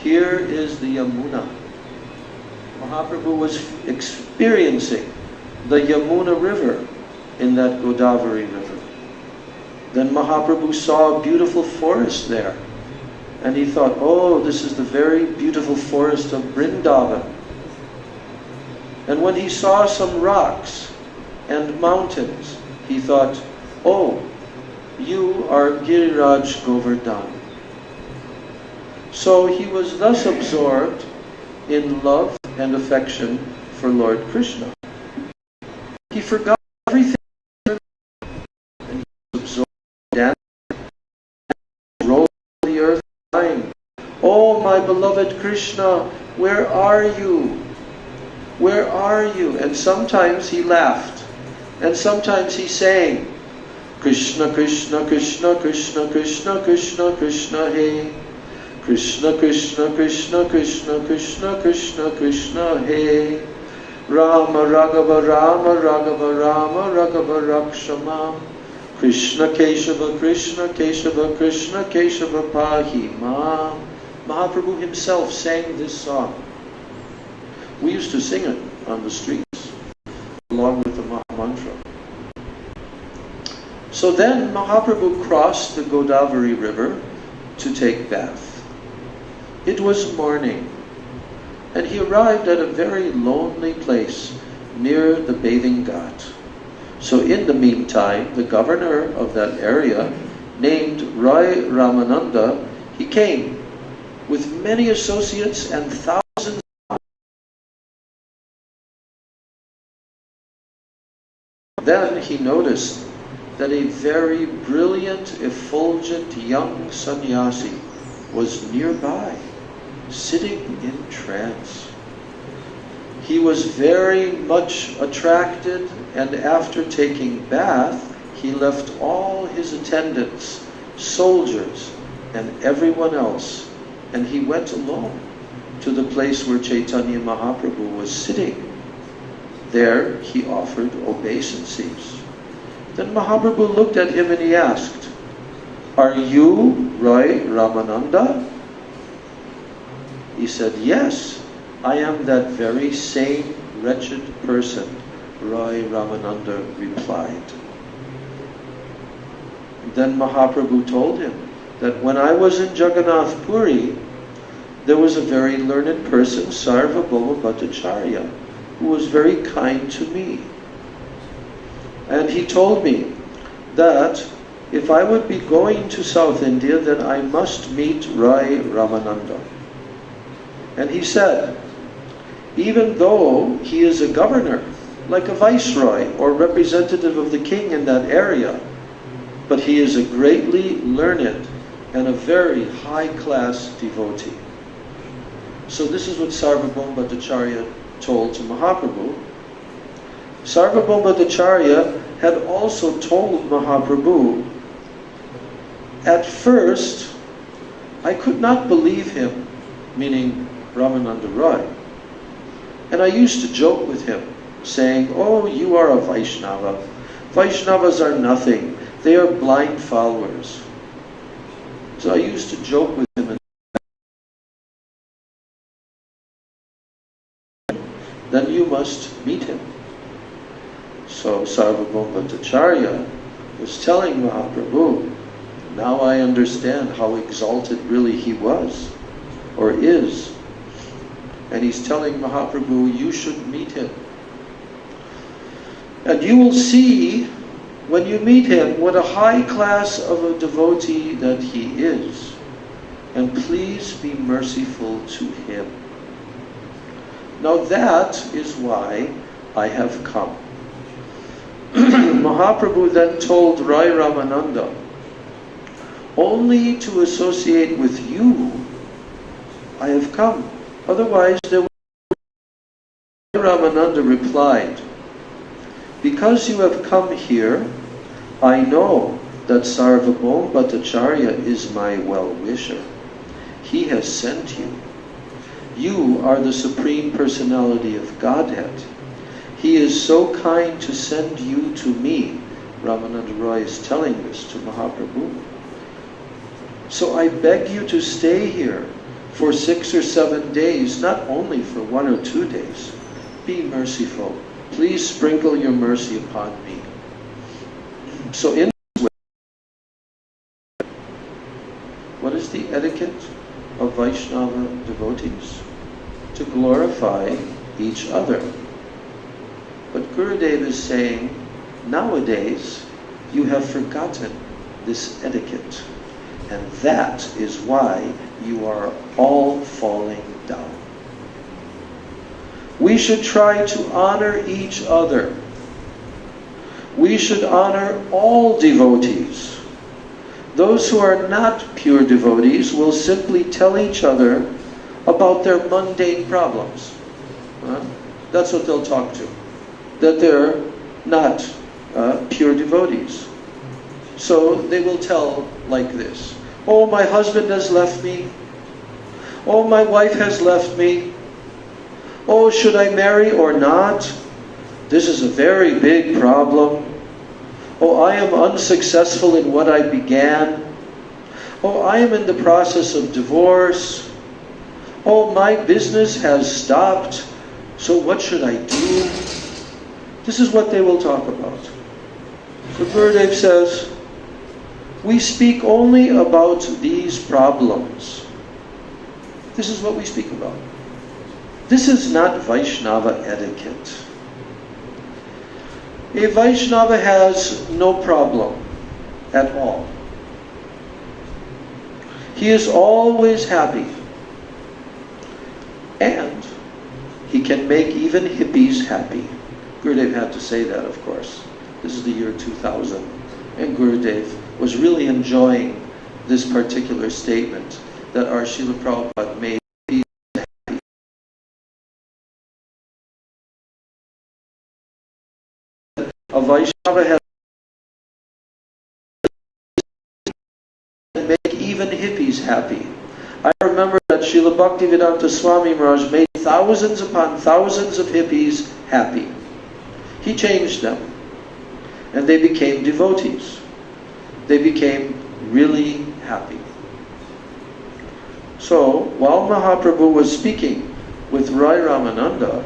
here is the Yamuna. Mahaprabhu was experiencing the Yamuna river in that Godavari river. Then Mahaprabhu saw a beautiful forest there. And he thought, oh, this is the very beautiful forest of Vrindavan. And when he saw some rocks and mountains, he thought, oh, you are Giriraj Govardhan. So he was thus absorbed in love and affection for Lord Krishna. He forgot everything and he was absorbed in dancing, rolled on the earth crying, "Oh, my beloved Krishna, where are you? Where are you?" And sometimes he laughed, and sometimes he sang, "Krishna, Krishna, Krishna, Krishna, Krishna, Krishna, Krishna, hey. Krishna, Krishna, Krishna, Krishna, Krishna, Krishna, Krishna, hey. Rama, Raghava, Rama, Raghava, Rama, Raghava, Rakshama. Krishna, Keshava, Krishna, Keshava, Krishna, Keshava, Pahi Ma." Mahaprabhu himself sang this song. We used to sing it on the streets, along with the Maha Mantra. So then Mahaprabhu crossed the Godavari River to take bath. It was morning, and he arrived at a very lonely place near the bathing ghat. So in the meantime, the governor of that area, named Rai Ramananda, he came with many associates and thousands. Then he noticed that a very brilliant, effulgent young sannyasi was nearby, sitting in trance. He was very much attracted, and after taking bath, he left all his attendants, soldiers, and everyone else, and he went alone to the place where Chaitanya Mahaprabhu was sitting. There he offered obeisances. Then Mahaprabhu looked at him and he asked, "Are you Rai Ramananda?" He said, "Yes, I am that very same wretched person," Rai Ramananda replied. Then Mahaprabhu told him that when I was in Jagannath Puri, there was a very learned person, Sarvabhauma Bhattacharya, who was very kind to me. And he told me that if I would be going to South India, then I must meet Rai Ramananda. And he said, even though he is a governor, like a viceroy or representative of the king in that area, but he is a greatly learned and a very high-class devotee. So this is what Sarvabhauma Bhattacharya told to Mahaprabhu. Sarvabhauma Bhattacharya had also told Mahaprabhu, at first, I could not believe him, meaning Ramananda Rai. And I used to joke with him, saying, "Oh, you are a Vaishnava. Vaishnavas are nothing. They are blind followers." So I used to joke with him, and then you must meet him. So Sarvabhauma Bhattacharya was telling Mahaprabhu, now I understand how exalted really he was, or is. And he's telling Mahaprabhu, you should meet him. And you will see, when you meet him, what a high class of a devotee that he is. And please be merciful to him. Now that is why I have come. Mahaprabhu then told Rai Ramananda, only to associate with you I have come. Otherwise there would be. Ramananda replied, because you have come here, I know that Sarvabhauma Bhattacharya is my well-wisher. He has sent you. You are the Supreme Personality of Godhead. He is so kind to send you to me. Ramananda Rai is telling this to Mahaprabhu. So I beg you to stay here for 6 or 7 days, not only for 1 or 2 days. Be merciful. Please sprinkle your mercy upon me. So in this way, what is the etiquette of Vaishnava devotees? To glorify each other. But Gurudev is saying, nowadays you have forgotten this etiquette. And that is why you are all falling down. We should try to honor each other. We should honor all devotees. Those who are not pure devotees will simply tell each other about their mundane problems. That's what they'll talk to. That they're not pure devotees. So they will tell like this. Oh, my husband has left me. Oh, my wife has left me. Oh, should I marry or not? This is a very big problem. Oh, I am unsuccessful in what I began. Oh, I am in the process of divorce. Oh, my business has stopped. So what should I do? This is what they will talk about. So Gurudev says, we speak only about these problems. This is what we speak about. This is not Vaishnava etiquette. A Vaishnava has no problem at all. He is always happy. And he can make even hippies happy. Gurudev had to say that, of course. This is the year 2000. And Gurudev was really enjoying this particular statement that our Srila Prabhupada made. A Vaishnava has make even hippies happy. I remember that Srila Bhaktivedanta Swami Maharaj made thousands upon thousands of hippies happy. He changed them. And they became devotees. They became really happy. So, while Mahaprabhu was speaking with Rai Ramananda,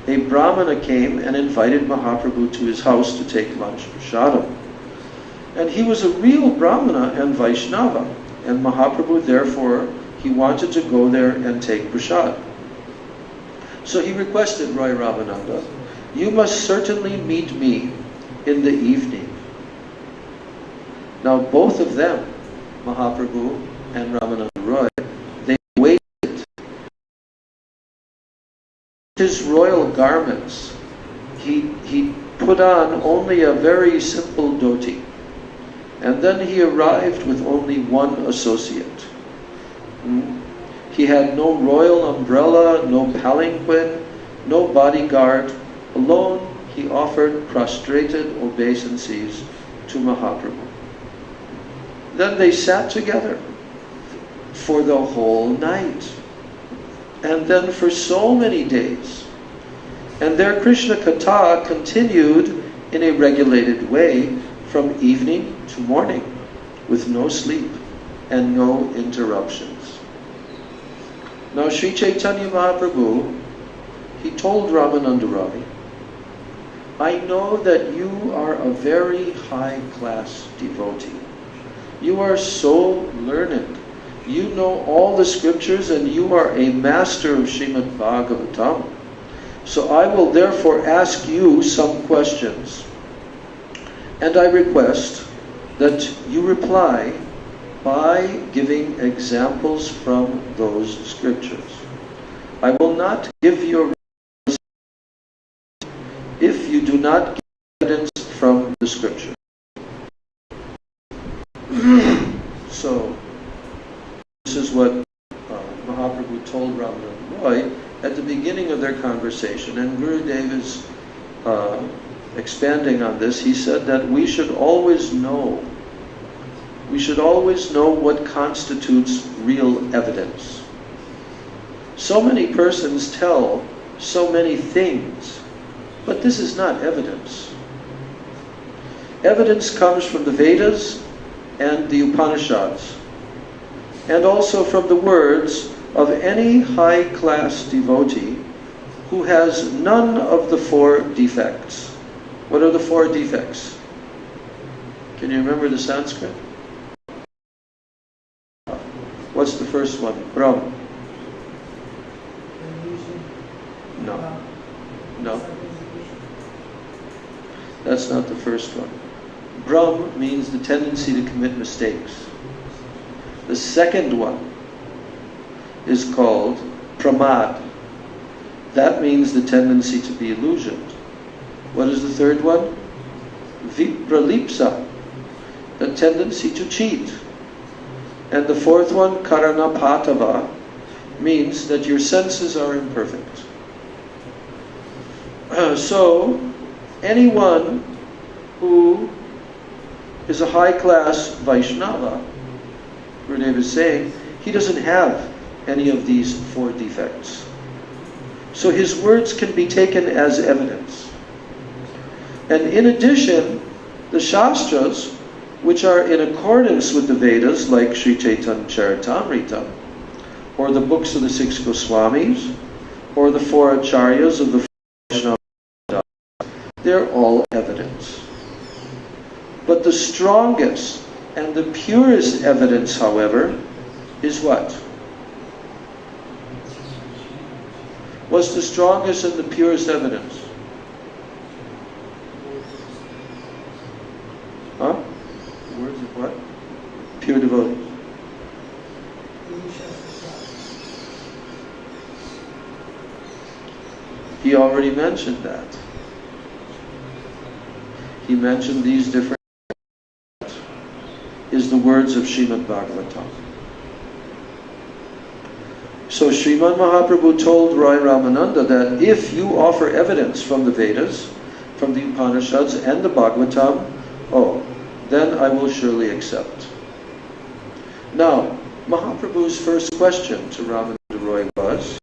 a Brahmana came and invited Mahaprabhu to his house to take lunch prasadam. And he was a real Brahmana and Vaishnava. And Mahaprabhu, therefore, he wanted to go there and take prasad. So he requested Rai Ramananda, you must certainly meet me in the evening. Now both of them, Mahaprabhu and Ramananda Roy, they waited. His royal garments, he put on only a very simple dhoti. And then he arrived with only one associate. He had no royal umbrella, no palanquin, no bodyguard. Alone, he offered prostrated obeisances to Mahaprabhu. Then they sat together for the whole night. And then for so many days. And their Krishna Katha continued in a regulated way from evening to morning, with no sleep and no interruptions. Now Sri Chaitanya Mahaprabhu, he told Ramananda Rai, I know that you are a very high-class devotee. You are so learned. You know all the scriptures and you are a master of Srimad Bhagavatam. So I will therefore ask you some questions. And I request that you reply by giving examples from those scriptures. I will not give you if you do not give evidence from the scripture. So, this is what Mahaprabhu told Ramananda Roy at the beginning of their conversation, and Gurudev is expanding on this. He said that we should always know what constitutes real evidence. So many persons tell so many things, but this is not evidence. Evidence comes from the Vedas and the Upanishads, and also from the words of any high-class devotee who has none of the four defects. What are the four defects? Can you remember the Sanskrit? What's the first one? Brahm. No. No. That's not the first one. Brahm means the tendency to commit mistakes. The second one is called pramad. That means the tendency to be illusioned. What is the third one? Vipralipsa, the tendency to cheat. And the fourth one, karanapatava, means that your senses are imperfect. So, anyone who is a high-class Vaishnava, Gurudev is saying, he doesn't have any of these four defects. So his words can be taken as evidence. And in addition, the Shastras, which are in accordance with the Vedas, like Sri Chaitanya Charitamrita, or the books of the six Goswamis, or the four Acharyas of the Vaishnava, they're all evidence. But the strongest and the purest evidence, however, is what? What's the strongest and the purest evidence? Huh? Words of what? Pure devotees. He already mentioned that. He mentioned these different is the words of Srimad Bhagavatam. So Srimad Mahaprabhu told Roy Ramananda that if you offer evidence from the Vedas, from the Upanishads and the Bhagavatam, then I will surely accept. Now, Mahaprabhu's first question to Ramananda Roy was,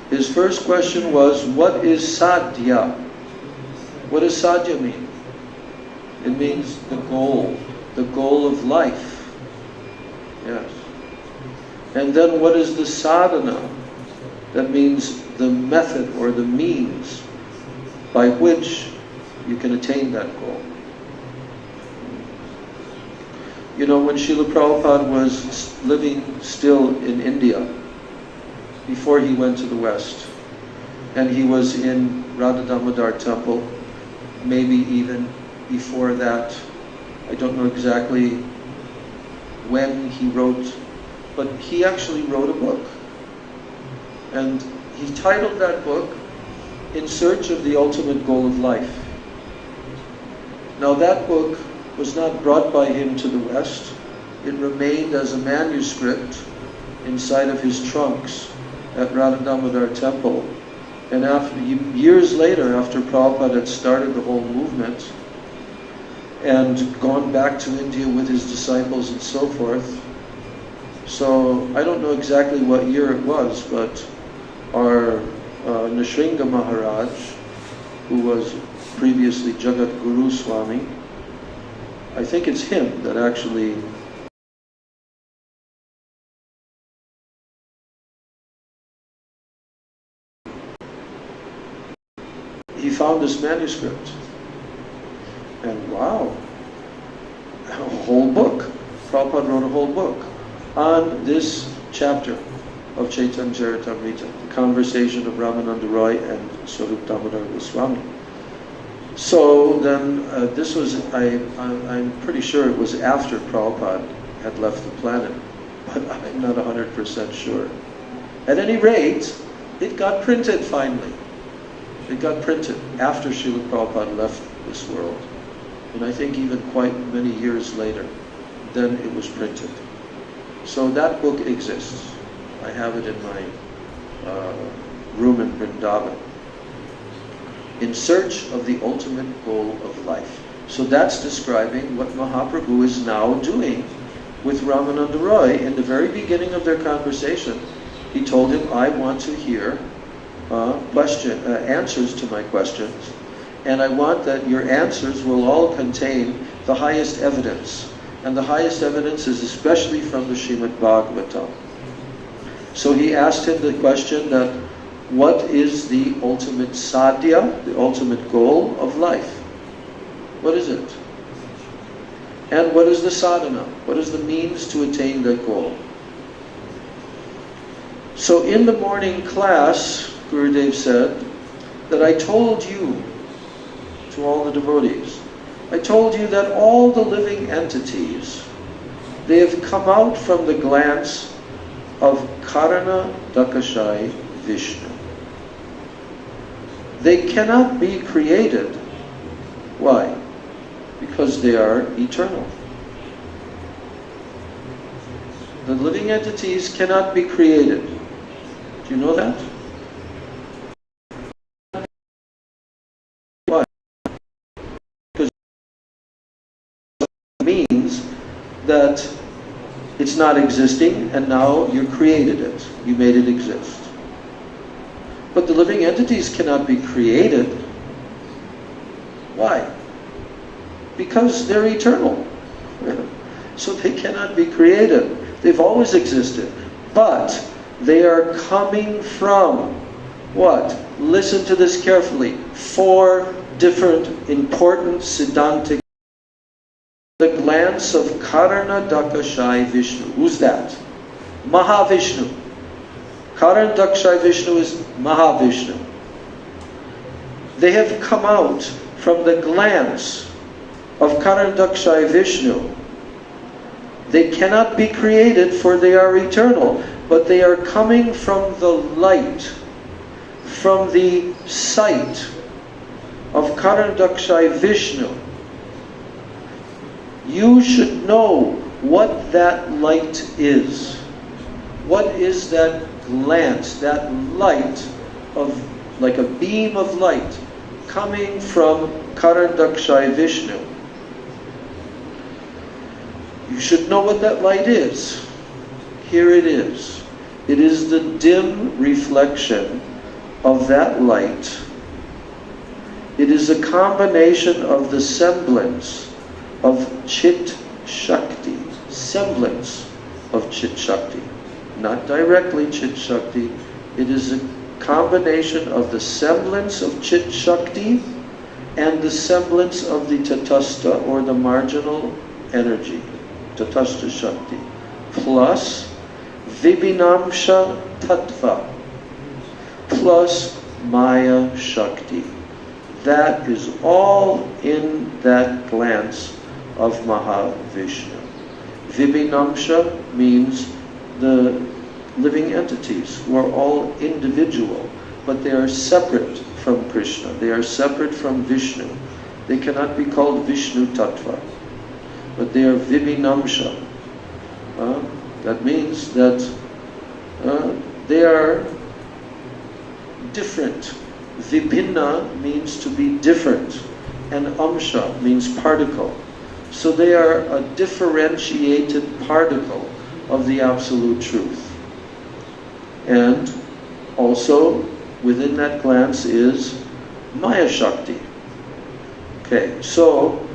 his first question was, what is sadhya? What does sadhya mean? It means the goal of life. Yes. And then what is the sadhana? That means the method or the means by which you can attain that goal. You know, when Srila Prabhupada was living still in India, before he went to the West, and he was in Radha Damodar temple, maybe even before that, I don't know exactly when he wrote, but he actually wrote a book. And he titled that book, In Search of the Ultimate Goal of Life. Now that book was not brought by him to the West. It remained as a manuscript inside of his trunks at Radha Damodar temple. And after years later, after Prabhupada had started the whole movement and gone back to India with his disciples and so forth, so I don't know exactly what year it was, but our Nrsimha Maharaj, who was previously Jagat Guru Swami, I think it's him that actually he found this manuscript, and wow, a whole book. Prabhupada wrote a whole book on this chapter of Chaitanya Charitamrita, the conversation of Ramananda Roy and Swarup Damodar Goswami. So then this was, I'm pretty sure it was after Prabhupada had left the planet, but I'm not 100% sure. At any rate, it got printed finally. It got printed after Srila Prabhupada left this world. And I think even quite many years later, then it was printed. So that book exists. I have it in my room in Vrindavan. In Search of the Ultimate Goal of Life. So that's describing what Mahaprabhu is now doing with Ramananda Roy. In the very beginning of their conversation, he told him, I want to hear answers to my questions, and I want that your answers will all contain the highest evidence, and the highest evidence is especially from the Srimad Bhagavatam. So he asked him the question that, what is the ultimate sadhya, the ultimate goal of life? What is it? And what is the sadhana? What is the means to attain that goal? So in the morning class, Gurudev said that I told you to all the devotees. I told you that all the living entities, they have come out from the glance of Karana Dakashai Vishnu. They cannot be created. Why? Because they are eternal. The living entities cannot be created. Do you know that? Why? Because it means that it's not existing and now you created it. You made it exist. But the living entities cannot be created. Why? Because they're eternal. So they cannot be created. They've always existed. But they are coming from what? Listen to this carefully. 4 different important Siddhantic. The glance of Karana Dakashai Vishnu. Who's that? Mahavishnu. Karana Dakashai Vishnu is Mahavishnu. They have come out from the glance of Karana Dakashai Vishnu. They cannot be created, for they are eternal, but they are coming from the light, from the sight of Karana Dakashai Vishnu. You should know what that light is. What is that glance, that light of, like a beam of light, coming from Karana Dakashai Vishnu? You should know what that light is. Here it is. It is the dim reflection of that light. It is a combination of the semblance of Chit Shakti. Semblance of Chit Shakti. Not directly Chit Shakti. It is a combination of the semblance of Chit Shakti and the semblance of the Tatastha, or the marginal energy. Tatastha Shakti, plus Vibhinamsha Tattva, plus Maya Shakti. That is all in that glance of Mahavishnu. Vibhinamsha means the living entities who are all individual, but they are separate from Krishna. They are separate from Vishnu. They cannot be called Vishnu Tattva, but they are Vibhinamsha. That means that they are different. Vibhinna means to be different, and Amsha means particle. So they are a differentiated particle of the Absolute Truth. And also within that glance is Maya Shakti. Okay, so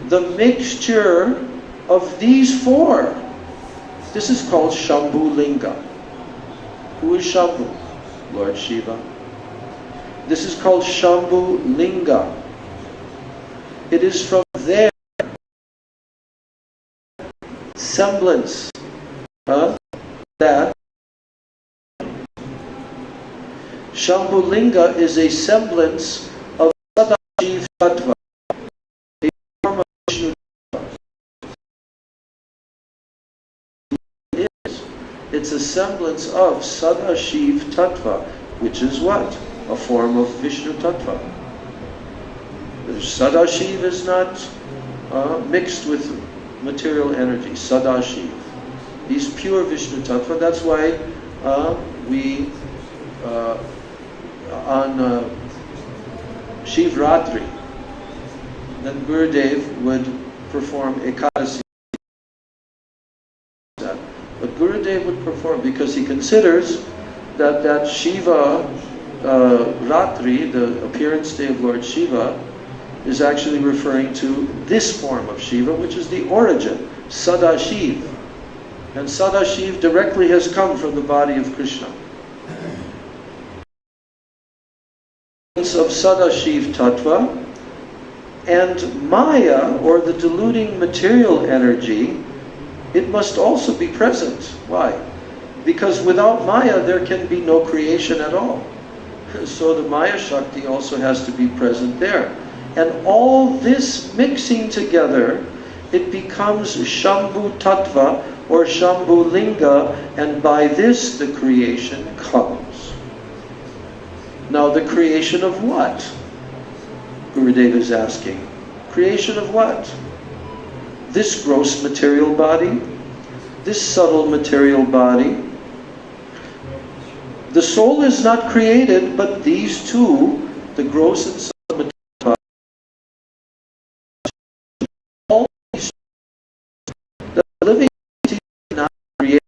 the mixture of these 4, this is called Shambhu Linga. Who is Shambhu? Lord Shiva. This is called Shambhu Linga. It is from their semblance that Shambhu Linga is a semblance of Sadashiv Tattva. It's a semblance of Sadashiv Tattva, which is what? A form of Vishnu Tattva. Sadashiv is not mixed with material energy. Sadashiv. He's pure Vishnu Tattva. That's why we on Shivratri, then Gurudev would perform Ekadasi. But Gurudev would perform because he considers that Shiva Ratri, the appearance day of Lord Shiva, is actually referring to this form of Shiva, which is the origin, Sadashiv. And Sadashiv directly has come from the body of Krishna. Of Sadashiv Tattva, and Maya, or the deluding material energy, it must also be present. Why? Because without Maya there can be no creation at all. So the Maya Shakti also has to be present there. And all this mixing together, it becomes Shambhu Tattva or Shambhu Linga, and by this the creation comes. Now the creation of what? Gurudev is asking. Creation of what? This gross material body? This subtle material body? The soul is not created, but these two, the gross and subtle material body, all these, the living entity is not created.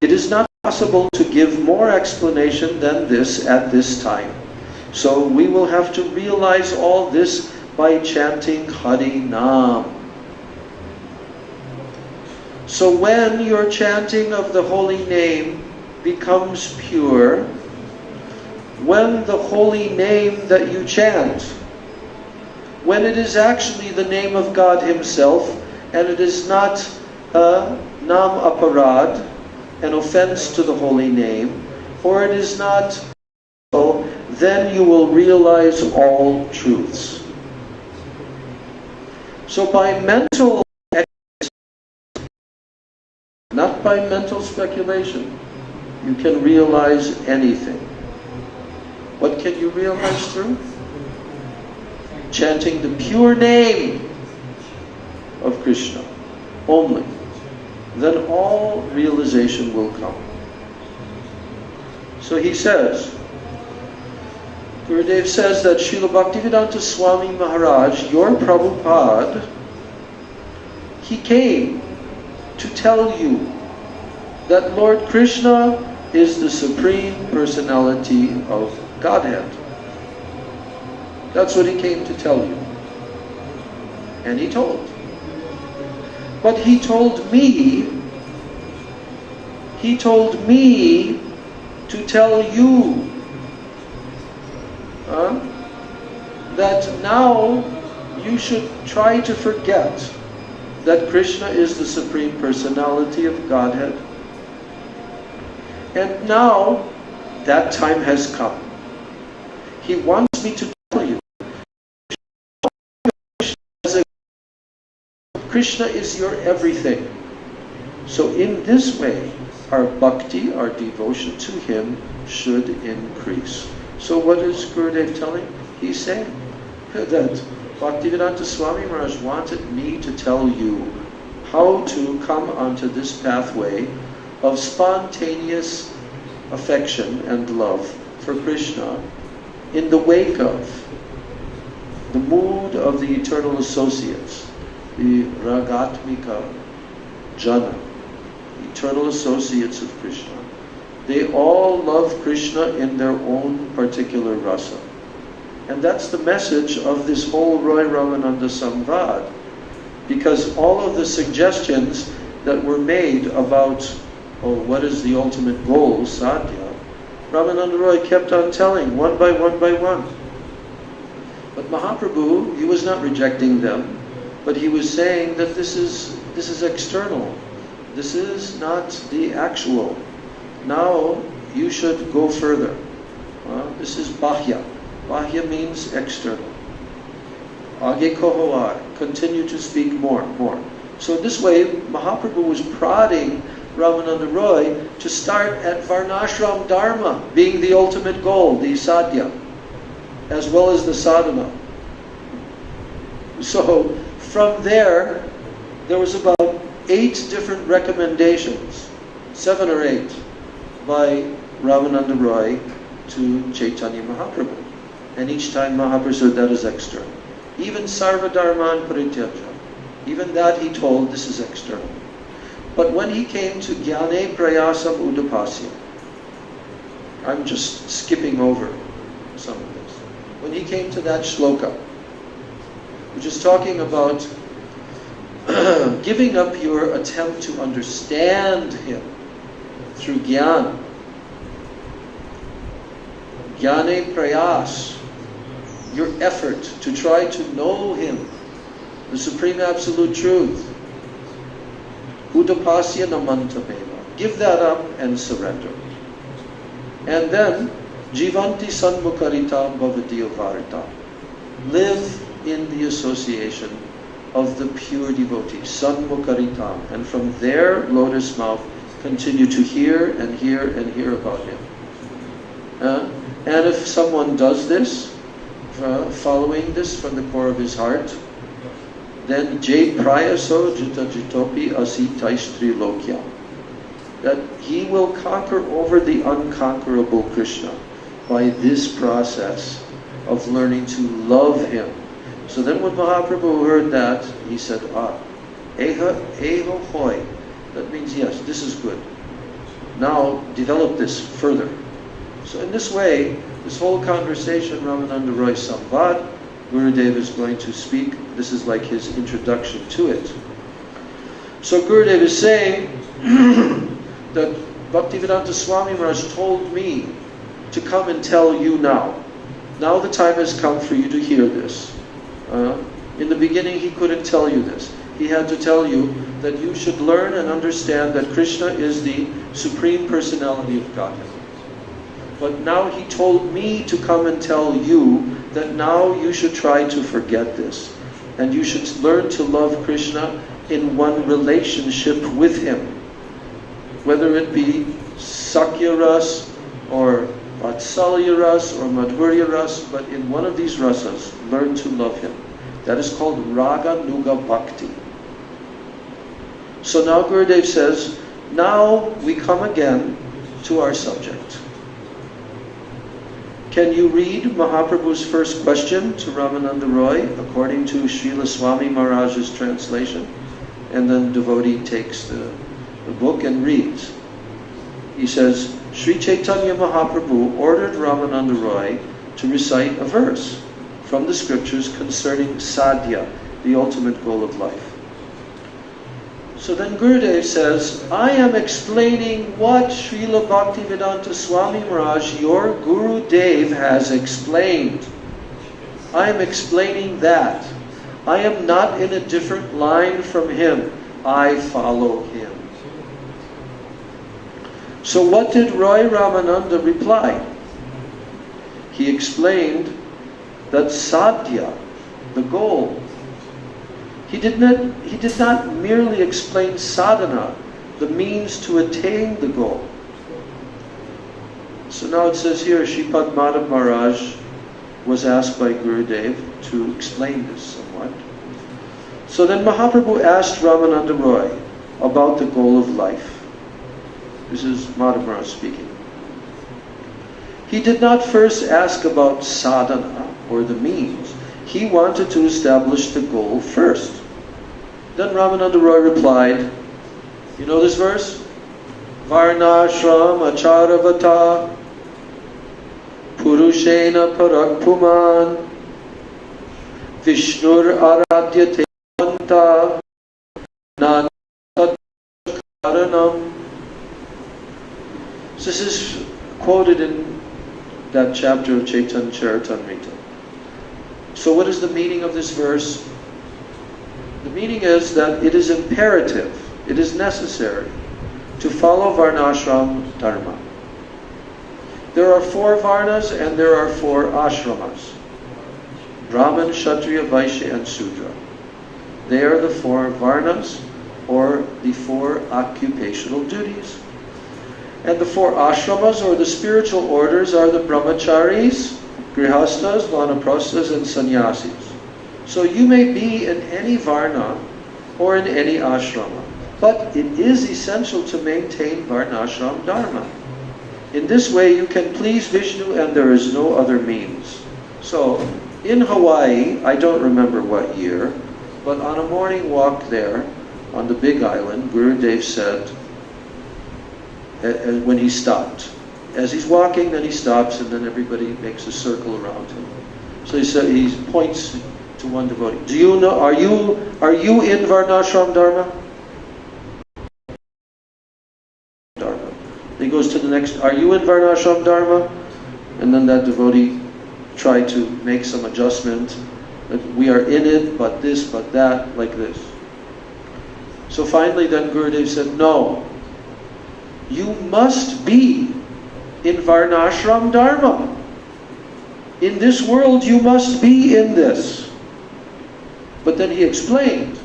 It is not possible to give more explanation than this at this time. So we will have to realize all this by chanting Hari Nam. So when your chanting of the holy name becomes pure, when the holy name that you chant, when it is actually the name of God Himself, and it is not a nam aparad, an offense to the holy name, or it is not so, then you will realize all truths. So by mental, not by mental speculation, you can realize anything. What can you realize through? Chanting the pure name of Krishna only. Then all realization will come. So he says, Gurudev says that Srila Bhaktivedanta Swami Maharaj, your Prabhupada, he came to tell you that Lord Krishna is the Supreme Personality of Godhead. That's what he came to tell you. And he told. But he told me to tell you that now you should try to forget that Krishna is the Supreme Personality of Godhead. And now that time has come. He wants me to tell you, Krishna is your everything. So in this way, our bhakti, our devotion to Him should increase. So what is Gurudev telling? He's saying that Bhaktivedanta Swami Maharaj wanted me to tell you how to come onto this pathway of spontaneous affection and love for Krishna in the wake of the mood of the eternal associates, the Ragatmika Jana, eternal associates of Krishna. They all love Krishna in their own particular rasa. And that's the message of this whole Roy Ramananda Samvad. Because all of the suggestions that were made about what is the ultimate goal, sadhya, Ramananda Roy kept on telling one by one by one. But Mahaprabhu, he was not rejecting them, but he was saying that this is external. This is not the actual. Now you should go further. This is bahya. Bahya means external. Age kohoar, continue to speak more. So this way, Mahaprabhu was prodding Ramananda Roy to start at Varnashram Dharma, being the ultimate goal, the sadhya, as well as the sadhana. So from there was about 8 different recommendations, 7 or 8, by Ramananda Roy to Chaitanya Mahaprabhu. And each time Mahaprabhu said that is external. Even Sarva Dharman Parityaja, even that he told this is external. But when he came to Jnane Prayasam Udapasya, I'm just skipping over some of this. When he came to that shloka, which is talking about giving up your attempt to understand Him through Jnana, Jnane Prayas, your effort to try to know Him, the Supreme Absolute Truth. Udapasya namantapeva. Give that up and surrender. And then, Jivanti Sanmukaritam Bhavatiyo Varita. Live in the association of the pure devotees, Sanmukaritam. And from their lotus mouth, continue to hear and hear and hear about him. And if someone does this, following this from the core of his heart, then Jai Prayaso Jita Jitopi Asi Taistri Lokya. That he will conquer over the unconquerable Krishna by this process of learning to love him. So then when Mahaprabhu heard that, he said, Eho Hoi. That means, yes, this is good. Now develop this further. So in this way, this whole conversation, Ramananda Roy Samvad, Gurudev is going to speak. This is like his introduction to it. So Gurudev is saying that Bhaktivedanta Swami Maharaj told me to come and tell you now. Now the time has come for you to hear this. In the beginning he couldn't tell you this. He had to tell you that you should learn and understand that Krishna is the Supreme Personality of Godhead. But now he told me to come and tell you that now you should try to forget this. And you should learn to love Krishna in one relationship with him. Whether it be Sakya Ras or Vatsalya Ras or Madhurya Ras, but in one of these rasas, learn to love him. That is called Raga Nuga Bhakti. So now Gurudev says, now we come again to our subject. Can you read Mahaprabhu's first question to Ramananda Roy according to Srila Swami Maharaj's translation? And then devotee takes the book and reads. He says, Sri Chaitanya Mahaprabhu ordered Ramananda Roy to recite a verse from the scriptures concerning sadhya, the ultimate goal of life. So then Gurudev says, I am explaining what Srila Bhaktivedanta Swami Maharaj, your Gurudev, has explained. I am explaining that. I am not in a different line from him. I follow him. So what did Roy Ramananda reply? He explained that sadhya, the goal, he did not merely explain sadhana, the means to attain the goal. So now it says here, Sri Padmanabha Maharaj was asked by Gurudev to explain this somewhat. So then Mahaprabhu asked Ramananda Roy about the goal of life. This is Madhava Maharaj speaking. He did not first ask about sadhana or the means. He wanted to establish the goal first. Then Ramananda Roy replied, you know this verse? Varnashram acharavata purushena parakpuman Vishnur aradyate anta nanatakaranam. So this is quoted in that chapter of Chaitanya Charitamrita. So what is the meaning of this verse? The meaning is that it is imperative, it is necessary to follow Varnashram Dharma. There are 4 Varnas and there are 4 Ashramas. Brahman, Kshatriya, Vaishya and Sudra. They are the 4 Varnas, or the 4 occupational duties. And the 4 Ashramas, or the spiritual orders, are the Brahmacharis, Grihastas, Vanaprasthas and Sannyasis. So you may be in any Varna or in any Ashrama, but it is essential to maintain Varnashram Dharma. In this way you can please Vishnu and there is no other means. So in Hawaii, I don't remember what year, but on a morning walk there on the Big Island, Gurudev said, when he stopped, as he's walking, then he stops and then everybody makes a circle around him. So he said, he points to one devotee. Do you know, are you in Varnashram Dharma? Dharma. He goes to the next, are you in Varnashram Dharma? And then that devotee tried to make some adjustment. That we are in it, but this, but that, like this. So finally then Gurudev said, no, you must be in Varnashram Dharma. In this world you must be in this. But then he explained,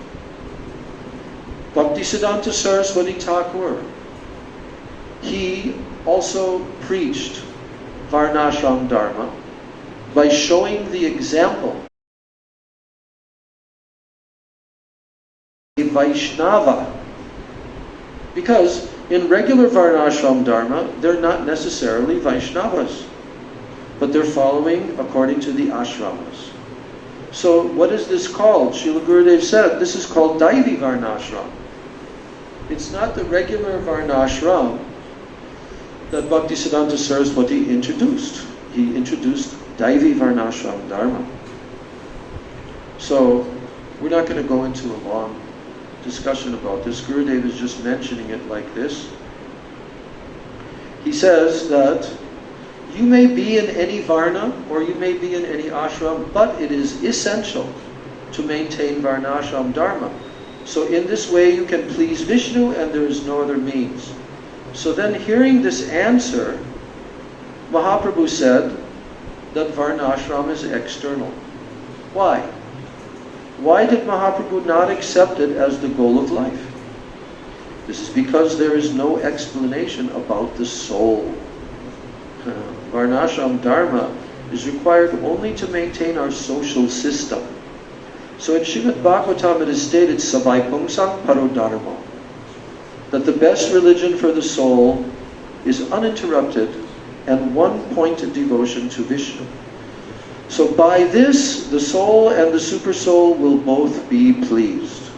Bhaktisiddhanta Saraswati Thakur, he also preached Varnashram Dharma by showing the example of a Vaishnava. Because in regular Varnashram Dharma, they're not necessarily Vaishnavas, but they're following according to the ashramas. So what is this called? Srila Gurudev said, this is called Daivi Varnashram. It's not the regular Varnashram that Bhaktisiddhanta Saraswati introduced. He introduced Daivi Varnashram Dharma. So we're not going to go into a long discussion about this. Gurudev is just mentioning it like this. He says that you may be in any varna or you may be in any ashram, but it is essential to maintain Varnashram Dharma. So in this way you can please Vishnu and there is no other means. So then hearing this answer, Mahaprabhu said that Varnashram is external. Why? Why did Mahaprabhu not accept it as the goal of life? This is because there is no explanation about the soul. Varnashram Dharma is required only to maintain our social system. So in Srimad Bhagavatam it is stated, Savai Pungsang Paro Dharma, that the best religion for the soul is uninterrupted and one-pointed devotion to Vishnu. So by this, the soul and the super soul will both be pleased.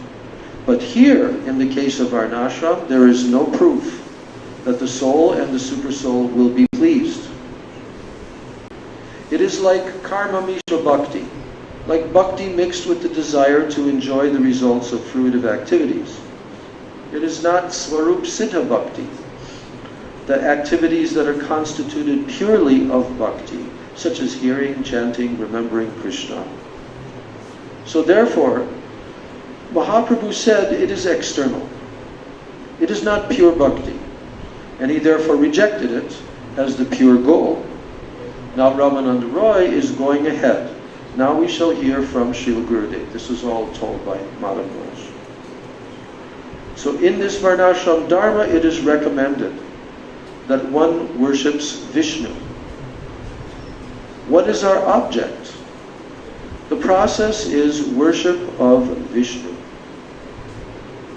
But here, in the case of Varnashram, there is no proof that the soul and the super soul will be pleased. It is like karma mishra bhakti, like bhakti mixed with the desire to enjoy the results of fruitive activities. It is not swarup siddha bhakti, the activities that are constituted purely of bhakti, such as hearing, chanting, remembering Krishna. So therefore, Mahaprabhu said it is external. It is not pure bhakti. And he therefore rejected it as the pure goal. Now Ramananda Roy is going ahead. Now we shall hear from Srila Gurudev. This is all told by Madhav Raj. So in this Varnashram Dharma, it is recommended that one worships Vishnu. What is our object? The process is worship of Vishnu.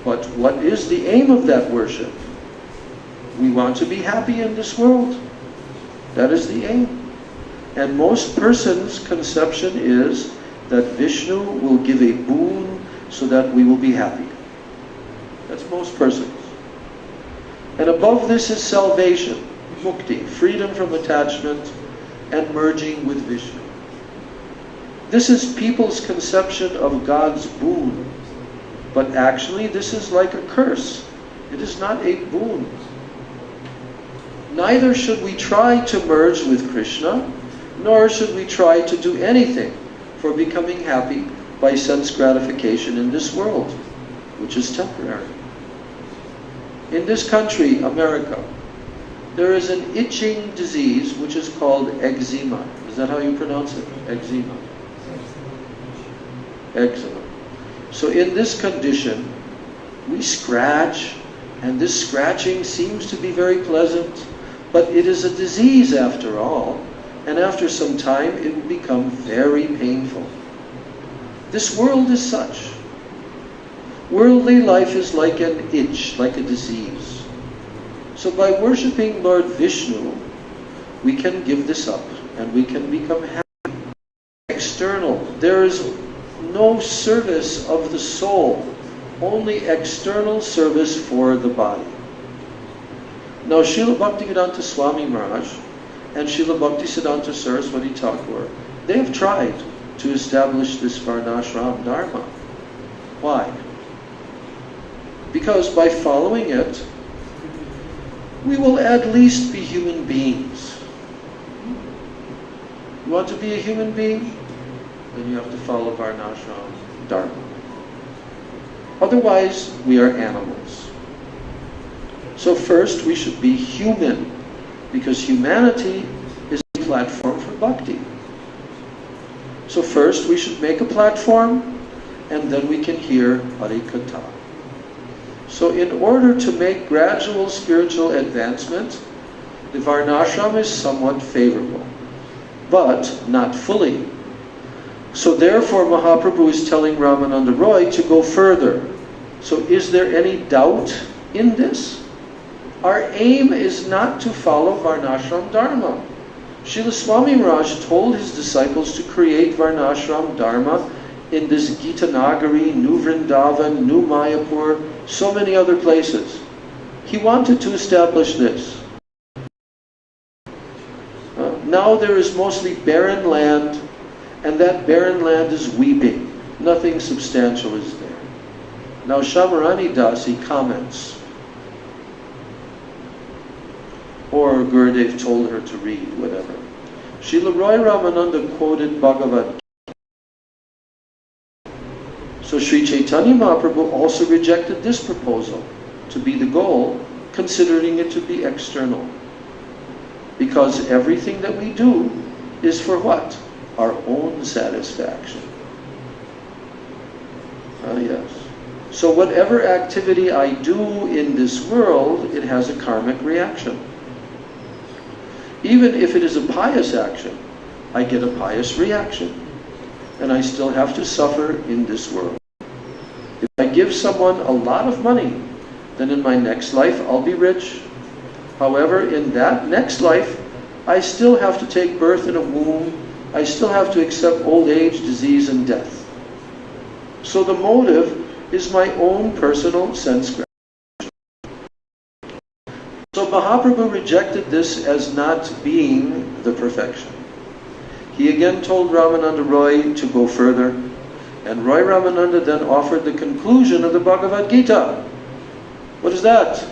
But what is the aim of that worship? We want to be happy in this world. That is the aim. And most persons' conception is that Vishnu will give a boon so that we will be happy. That's most persons. And above this is salvation, mukti, freedom from attachment, and merging with Vishnu. This is people's conception of God's boon. But actually this is like a curse. It is not a boon. Neither should we try to merge with Krishna, nor should we try to do anything for becoming happy by sense gratification in this world, which is temporary. In this country, America, there is an itching disease which is called eczema. Is that how you pronounce it? Eczema. Eczema. So in this condition, we scratch, and this scratching seems to be very pleasant, but it is a disease after all, and after some time it will become very painful. This world is such. Worldly life is like an itch, like a disease. So by worshipping Lord Vishnu, we can give this up and we can become happy. External. There is no service of the soul, only external service for the body. Now Srila Bhaktivedanta Swami Maharaj and Srila Bhaktisiddhanta Saraswati Thakur, they have tried to establish this Varnashram Dharma. Why? Because by following it, we will at least be human beings. You want to be a human being? Then you have to follow Varnashram Dharma. Otherwise, we are animals. So first, we should be human. because humanity is a platform for bhakti. So first we should make a platform, and then we can hear Hari Katha. So in order to make gradual spiritual advancement, the Varnashram is somewhat favorable, but not fully. So therefore Mahaprabhu is telling Ramananda Roy to go further. So is there any doubt in this? Our aim is not to follow Varnashram Dharma. Srila Swami Maharaj told his disciples to create Varnashram Dharma in this Gita Nagari, New Vrindavan, New Mayapur, so many other places. He wanted to establish this. Now there is mostly barren land, and that barren land is weeping. Nothing substantial is there. Now Shamarani Dasi comments, or Gurudev told her to read, whatever. Srila Roy Ramananda quoted Bhagavad Gita. So Sri Chaitanya Mahaprabhu also rejected this proposal to be the goal, considering it to be external. Because everything that we do is for what? Our own satisfaction. Yes. So whatever activity I do in this world, it has a karmic reaction. Even if it is a pious action, I get a pious reaction. And I still have to suffer in this world. If I give someone a lot of money, then in my next life I'll be rich. However, in that next life, I still have to take birth in a womb. I still have to accept old age, disease, and death. So the motive is my own personal sense gratification. So Mahaprabhu rejected this as not being the perfection. He again told Ramananda Roy to go further, and Roy Ramananda then offered the conclusion of the Bhagavad Gita. What is that?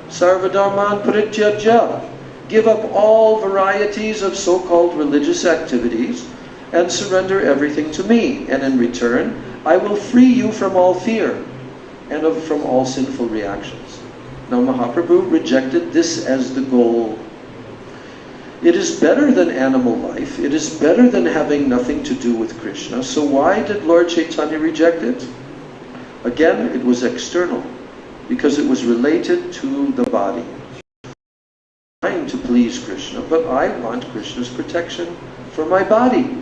Sarvadharman parityajya. Give up all varieties of so-called religious activities and surrender everything to me, and in return I will free you from all fear and from all sinful reactions. Now Mahaprabhu rejected this as the goal. It is better than animal life. It is better than having nothing to do with Krishna. So why did Lord Chaitanya reject it? Again, it was external, because it was related to the body. I'm trying to please Krishna, but I want Krishna's protection for my body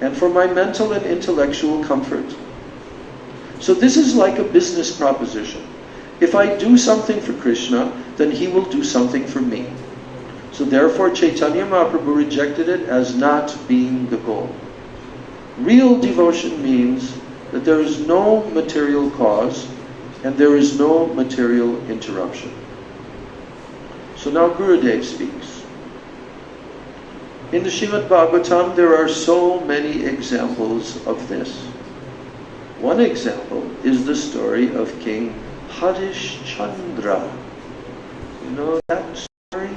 and for my mental and intellectual comfort. So this is like a business proposition. If I do something for Krishna, then he will do something for me. So therefore Chaitanya Mahaprabhu rejected it as not being the goal. Real devotion means that there is no material cause and there is no material interruption. So now Gurudev speaks. In the Srimad Bhagavatam there are so many examples of this. One example is the story of King Harishchandra. You know that story?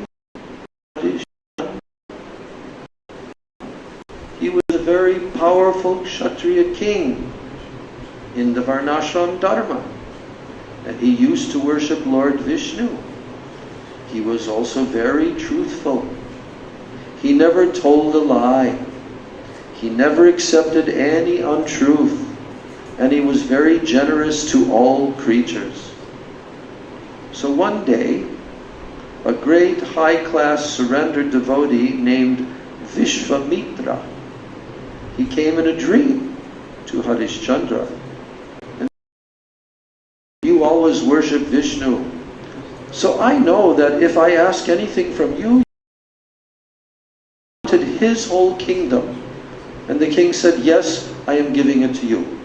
He was a very powerful Kshatriya king in the Varnashram Dharma, and he used to worship Lord Vishnu. He was also very truthful. He never told a lie. He never accepted any untruth, and he was very generous to all creatures. So one day, a great high-class surrendered devotee named Vishvamitra, he came in a dream to Harishchandra. And you always worship Vishnu. So I know that if I ask anything from you, he wanted his whole kingdom. And the king said, yes, I am giving it to you.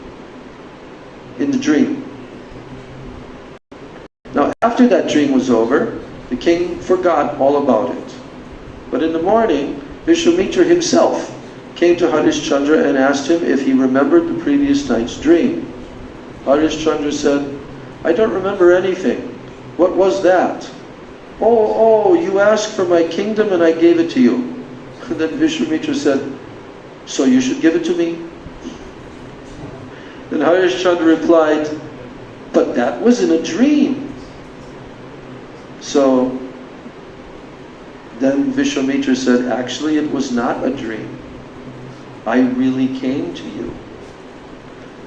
In the dream. Now after that dream was over, the king forgot all about it. But in the morning, Vishwamitra himself came to Harishchandra and asked him if he remembered the previous night's dream. Harishchandra said, I don't remember anything. What was that? Oh, you asked for my kingdom and I gave it to you. And then Vishwamitra said, so you should give it to me. Then Harishchandra replied, but that was in a dream. So then Vishwamitra said, actually it was not a dream. I really came to you.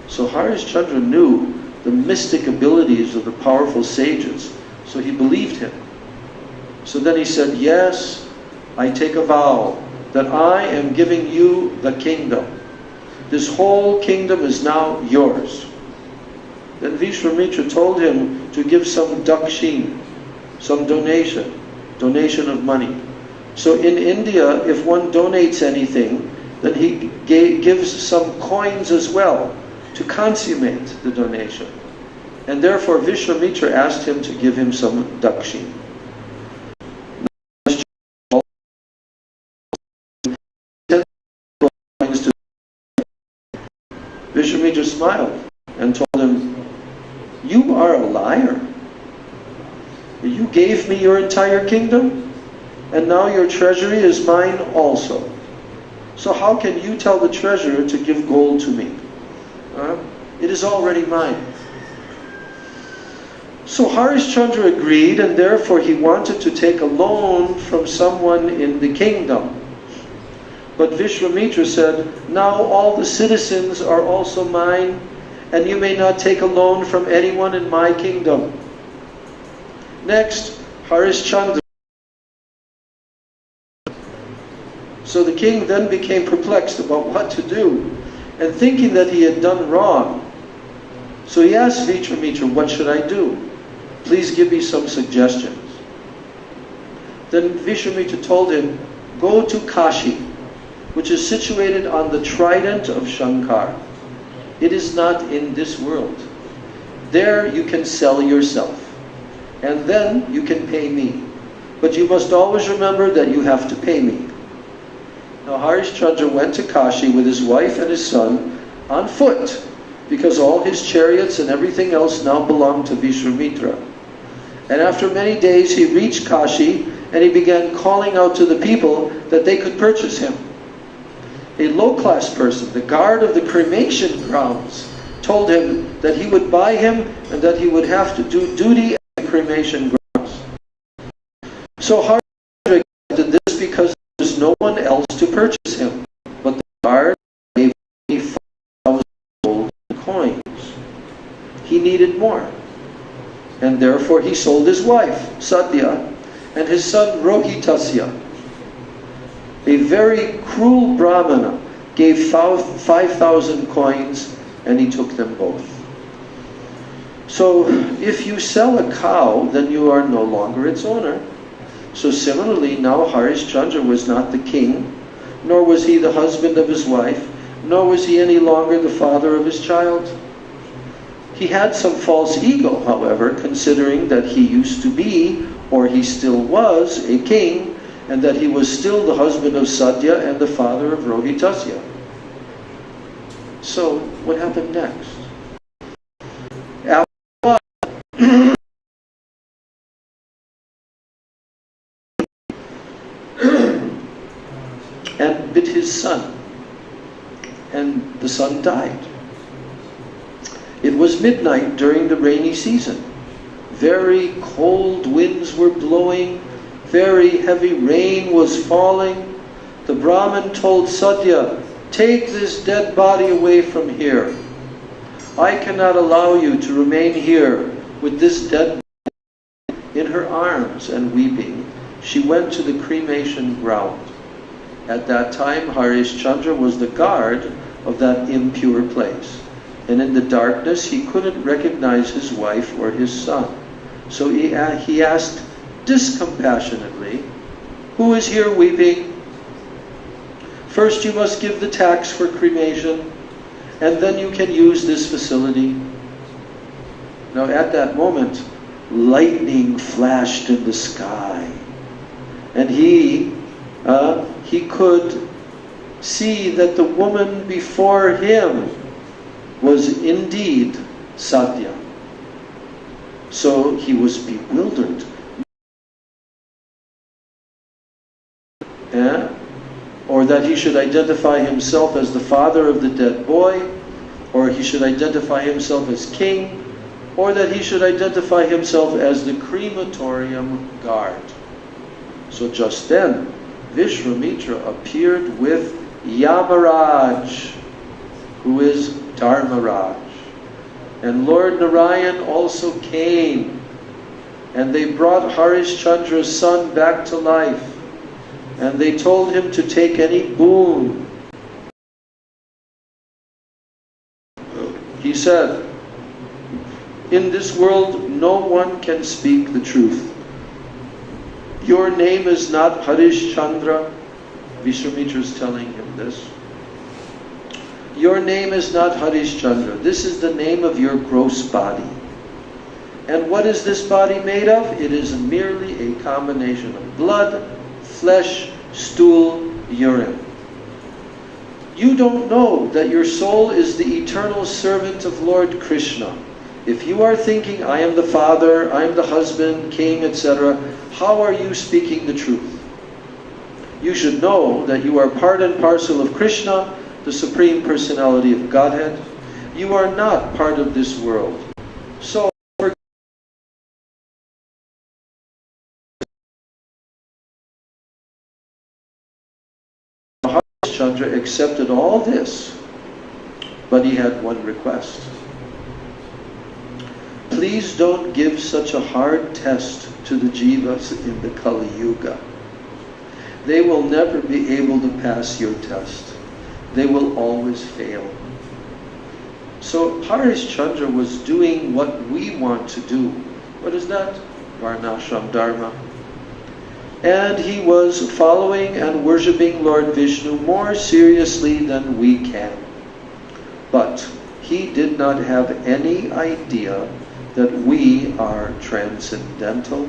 So Harishchandra knew the mystic abilities of the powerful sages, so he believed him. So then he said, yes, I take a vow that I am giving you the kingdom. This whole kingdom is now yours. Then Vishwamitra told him to give some dakshin, some donation of money. So in India, if one donates anything, then he gives some coins as well to consummate the donation. And therefore Vishwamitra asked him to give him some dakshin. Vishwamitra smiled and told him, you are a liar. You gave me your entire kingdom, and now your treasury is mine also. So how can you tell the treasurer to give gold to me? It is already mine. So Harishchandra agreed, and therefore he wanted to take a loan from someone in the kingdom. But Vishwamitra said, now all the citizens are also mine, and you may not take a loan from anyone in my kingdom. Next, Harishchandra. So the king then became perplexed about what to do, and thinking that he had done wrong. So he asked Vishwamitra, what should I do? Please give me some suggestions. Then Vishwamitra told him, go to Kashi, which is situated on the trident of Shankar. It is not in this world. There you can sell yourself, and then you can pay me. But you must always remember that you have to pay me. Now Harishchandra went to Kashi with his wife and his son on foot, because all his chariots and everything else now belonged to Vishwamitra. And after many days he reached Kashi, and he began calling out to the people that they could purchase him. A low-class person, the guard of the cremation grounds, told him that he would buy him and that he would have to do duty at the cremation grounds. So Harishchandra did this because there was no one else to purchase him, but the guard gave him 5,000 gold coins. He needed more, and therefore he sold his wife, Sadhya, and his son, Rohitasya. A very cruel Brahmana gave 5,000 coins, and he took them both. So if you sell a cow, then you are no longer its owner. So similarly, now Harishchandra was not the king, nor was he the husband of his wife, nor was he any longer the father of his child. He had some false ego, however, considering that he used to be, or he still was, a king, and that he was still the husband of Sadhya and the father of Rohitasya. So, what happened next? And bit his son, and the son died. It was midnight during the rainy season. Very cold winds were blowing, very heavy rain was falling. The Brahmin told Sadhya, take this dead body away from here. I cannot allow you to remain here with this dead body. In her arms and weeping, she went to the cremation ground. At that time, Harishchandra was the guard of that impure place. And in the darkness, he couldn't recognize his wife or his son. So he asked discompassionately, who is here weeping? First you must give the tax for cremation, and then you can use this facility. Now at that moment, lightning flashed in the sky, and he could see that the woman before him was indeed Sadhya. So he was bewildered. Or that he should identify himself as the father of the dead boy, or he should identify himself as king, or that he should identify himself as the crematorium guard. So just then, Vishwamitra appeared with Yamaraj, who is Dharmaraj. And Lord Narayan also came, and they brought Harishchandra's son back to life, and they told him to take any boon. He said, in this world no one can speak the truth. Your name is not Harishchandra. Vishwamitra is telling him this. Your name is not Harishchandra. This is the name of your gross body. And what is this body made of? It is merely a combination of blood, flesh, stool, urine. You don't know that your soul is the eternal servant of Lord Krishna. If you are thinking, I am the father, I am the husband, king, etc., how are you speaking the truth? You should know that you are part and parcel of Krishna, the Supreme Personality of Godhead. You are not part of this world. So, Harishchandra accepted all this, but he had one request. Please don't give such a hard test to the jivas in the Kali Yuga. They will never be able to pass your test. They will always fail. So Harishchandra was doing what we want to do. What is that? Varnashram Dharma. And he was following and worshipping Lord Vishnu more seriously than we can. But he did not have any idea that we are transcendental,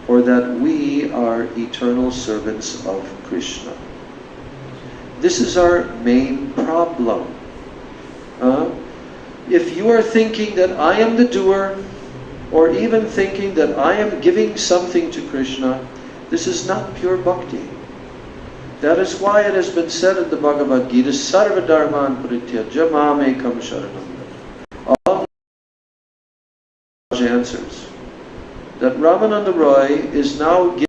or that we are eternal servants of Krishna. This is our main problem. If you are thinking that I am the doer, or even thinking that I am giving something to Krishna, this is not pure bhakti. That is why it has been said in the Bhagavad Gita, Sarva Dharman Parityajya Mamekam Sharanam. All answers that Ramananda Roy is now giving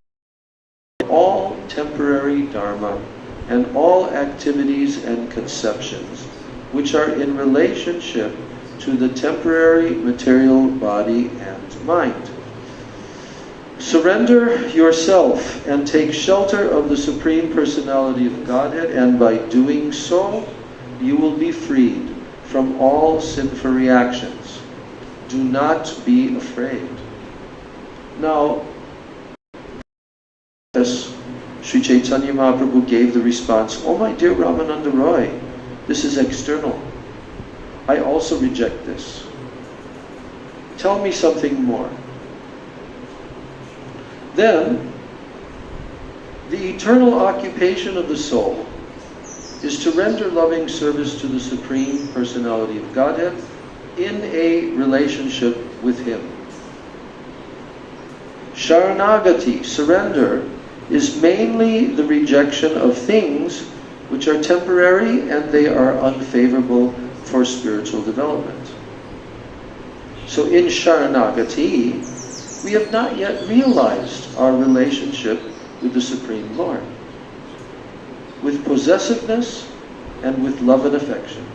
all temporary dharma and all activities and conceptions which are in relationship to the temporary material body and mind. Surrender yourself and take shelter of the Supreme Personality of Godhead, and by doing so, you will be freed from all sinful reactions. Do not be afraid. Now, as Sri Chaitanya Mahaprabhu gave the response, oh my dear Ramananda Roy, this is external. I also reject this. Tell me something more. Then, the eternal occupation of the soul is to render loving service to the Supreme Personality of Godhead in a relationship with Him. Sharanagati, surrender, is mainly the rejection of things which are temporary and they are unfavorable for spiritual development. So in Sharanagati, we have not yet realized our relationship with the Supreme Lord, with possessiveness and with love and affection,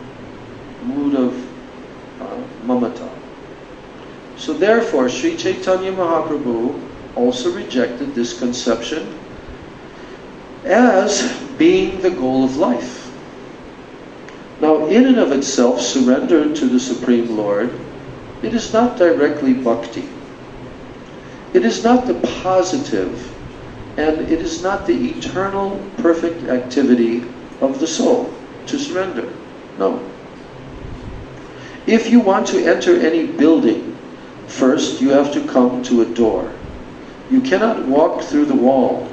mood of mamata. So therefore, Sri Chaitanya Mahaprabhu also rejected this conception as being the goal of life. Now, in and of itself, surrender to the Supreme Lord, it is not directly bhakti. It is not the positive, and it is not the eternal, perfect activity of the soul to surrender. No. If you want to enter any building, first you have to come to a door. You cannot walk through the wall.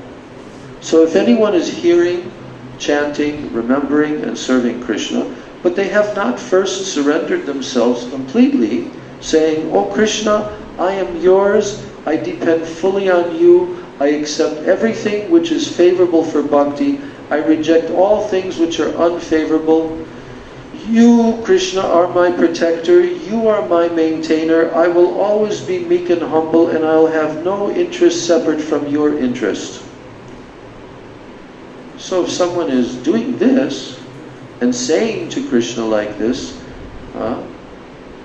So if anyone is hearing, chanting, remembering, and serving Krishna, but they have not first surrendered themselves completely, saying, oh Krishna, I am yours, I depend fully on you, I accept everything which is favorable for bhakti, I reject all things which are unfavorable. You, Krishna, are my protector, you are my maintainer, I will always be meek and humble, and I'll have no interest separate from your interest. So if someone is doing this and saying to Krishna like this,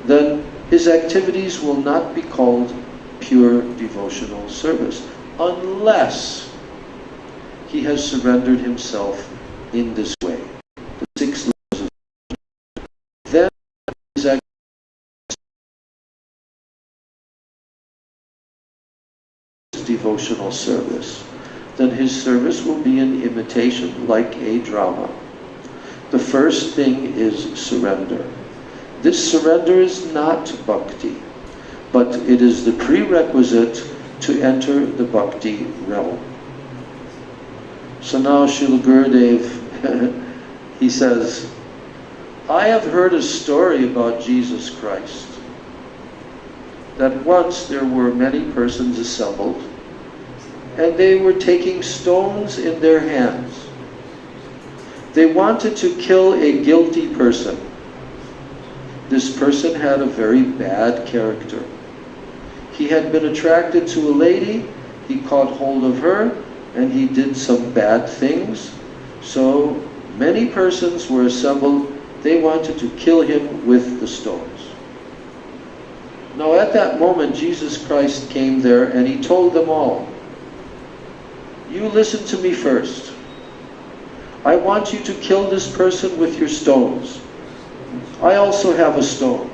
then his activities will not be called pure devotional service unless he has surrendered himself in this way. The 6 levels of then his activities devotional service. Then his service will be an imitation like a drama. The first thing is surrender. This surrender is not bhakti, but it is the prerequisite to enter the bhakti realm. So now Srila Gurudev, he says, I have heard a story about Jesus Christ, that once there were many persons assembled, and they were taking stones in their hands. They wanted to kill a guilty person. This person had a very bad character. He had been attracted to a lady, he caught hold of her, and he did some bad things. So many persons were assembled, they wanted to kill him with the stones. Now at that moment Jesus Christ came there and he told them all, you listen to me first. I want you to kill this person with your stones. I also have a stone.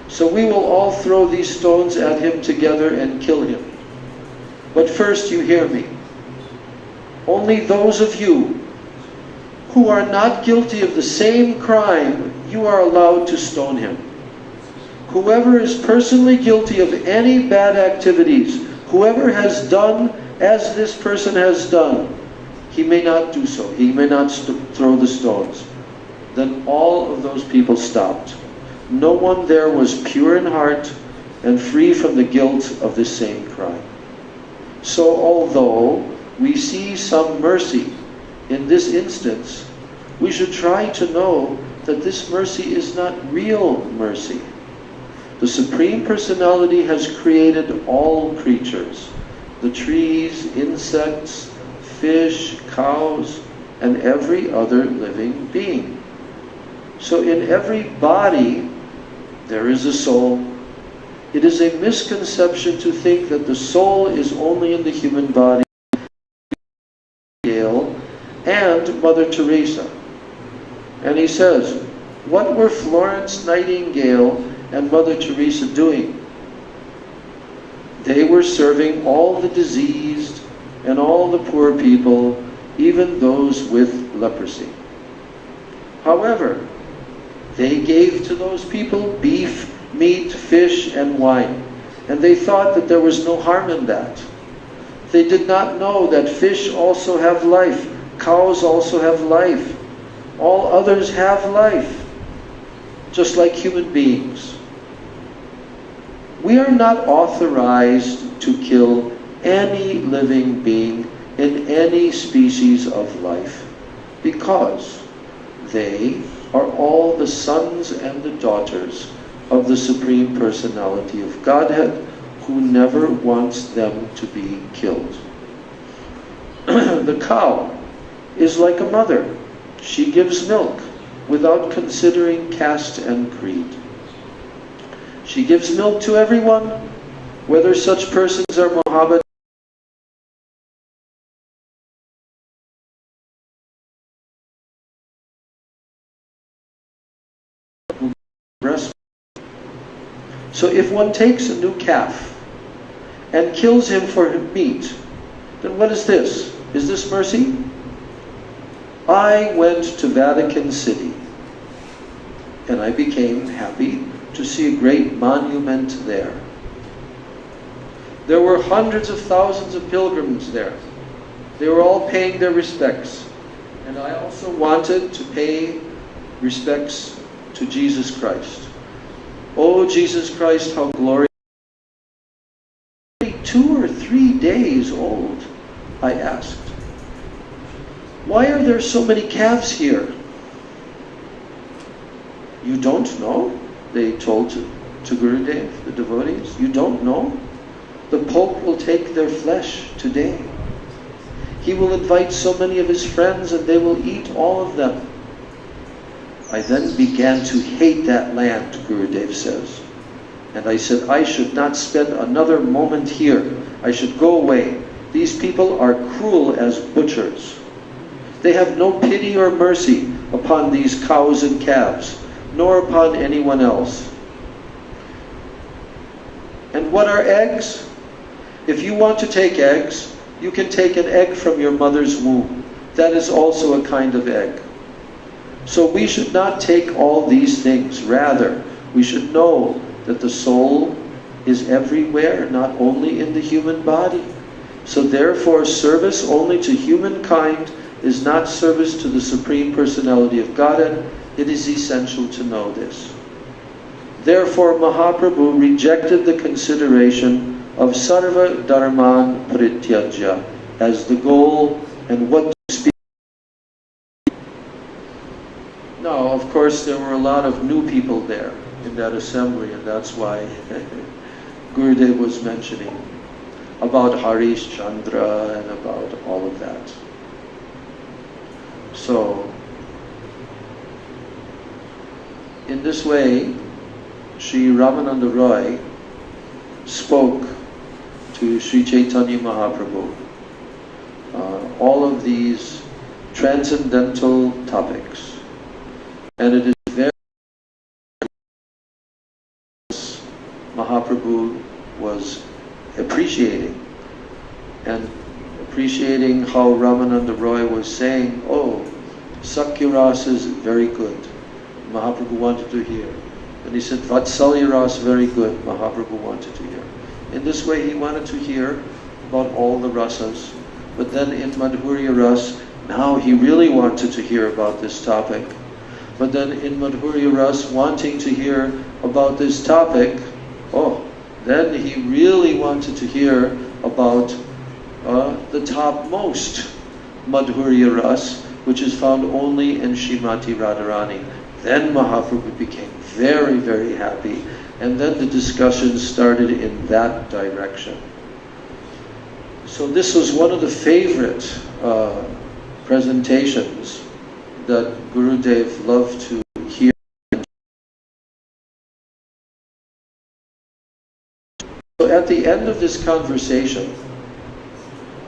So we will all throw these stones at him together and kill him. But first you hear me. Only those of you who are not guilty of the same crime, you are allowed to stone him. Whoever is personally guilty of any bad activities, whoever has done as this person has done, he may not do so. He may not throw the stones. Then all of those people stopped. No one there was pure in heart and free from the guilt of this same crime. So although we see some mercy in this instance, we should try to know that this mercy is not real mercy. The Supreme Personality has created all creatures, the trees, insects, fish, cows, and every other living being. So in every body, there is a soul. It is a misconception to think that the soul is only in the human body. And Mother Teresa. And he says, what were Florence Nightingale and Mother Teresa doing? They were serving all the diseased and all the poor people, even those with leprosy. However, they gave to those people beef, meat, fish, and wine. And they thought that there was no harm in that. They did not know that fish also have life. Cows also have life. All others have life, just like human beings. We are not authorized to kill any living being in any species of life because they are all the sons and the daughters of the Supreme Personality of Godhead who never wants them to be killed. The cow is like a mother. She gives milk without considering caste and creed. She gives milk to everyone, whether such persons are Mohammedan, breast. So if one takes a new calf and kills him for meat, then what is this? Is this mercy? I went to Vatican City and I became happy to see a great monument there. There were hundreds of thousands of pilgrims there. They were all paying their respects. And I also wanted to pay respects to Jesus Christ. Oh, Jesus Christ, how glorious. 2 or 3 days old, I asked. Why are there so many calves here? You don't know? They told to Gurudev, the devotees. You don't know? The Pope will take their flesh today. He will invite so many of his friends and they will eat all of them. I then began to hate that land, Gurudev says. And I said, I should not spend another moment here. I should go away. These people are cruel as butchers. They have no pity or mercy upon these cows and calves, nor upon anyone else. And what are eggs? If you want to take eggs, you can take an egg from your mother's womb. That is also a kind of egg. So we should not take all these things. Rather, we should know that the soul is everywhere, not only in the human body. So therefore, service only to humankind is not service to the Supreme Personality of Godhead. It is essential to know this. Therefore, Mahaprabhu rejected the consideration of Sarva Dharman Parityajya as the goal and what to speak. Now, of course, there were a lot of new people there in that assembly, and that's why Gurudev was mentioning about Harish Chandra and about all of that. So, in this way, Sri Ramananda Roy spoke to Sri Chaitanya Mahaprabhu all of these transcendental topics. And it is very Mahaprabhu was appreciating how Ramananda Roy was saying, oh, Sakya Rasa is very good. Mahaprabhu wanted to hear. And he said, Vatsalya Rasa, very good. Mahaprabhu wanted to hear. In this way, he wanted to hear about all the rasas. But then in Madhurya Ras, now he really wanted to hear about this topic. But then in Madhurya Ras, wanting to hear about this topic, then he really wanted to hear about the topmost Madhurya Ras, which is found only in Srimati Radharani. Then Mahaprabhu became very, very happy, and then the discussion started in that direction. So this was one of the favorite presentations that Gurudev loved to hear. So at the end of this conversation,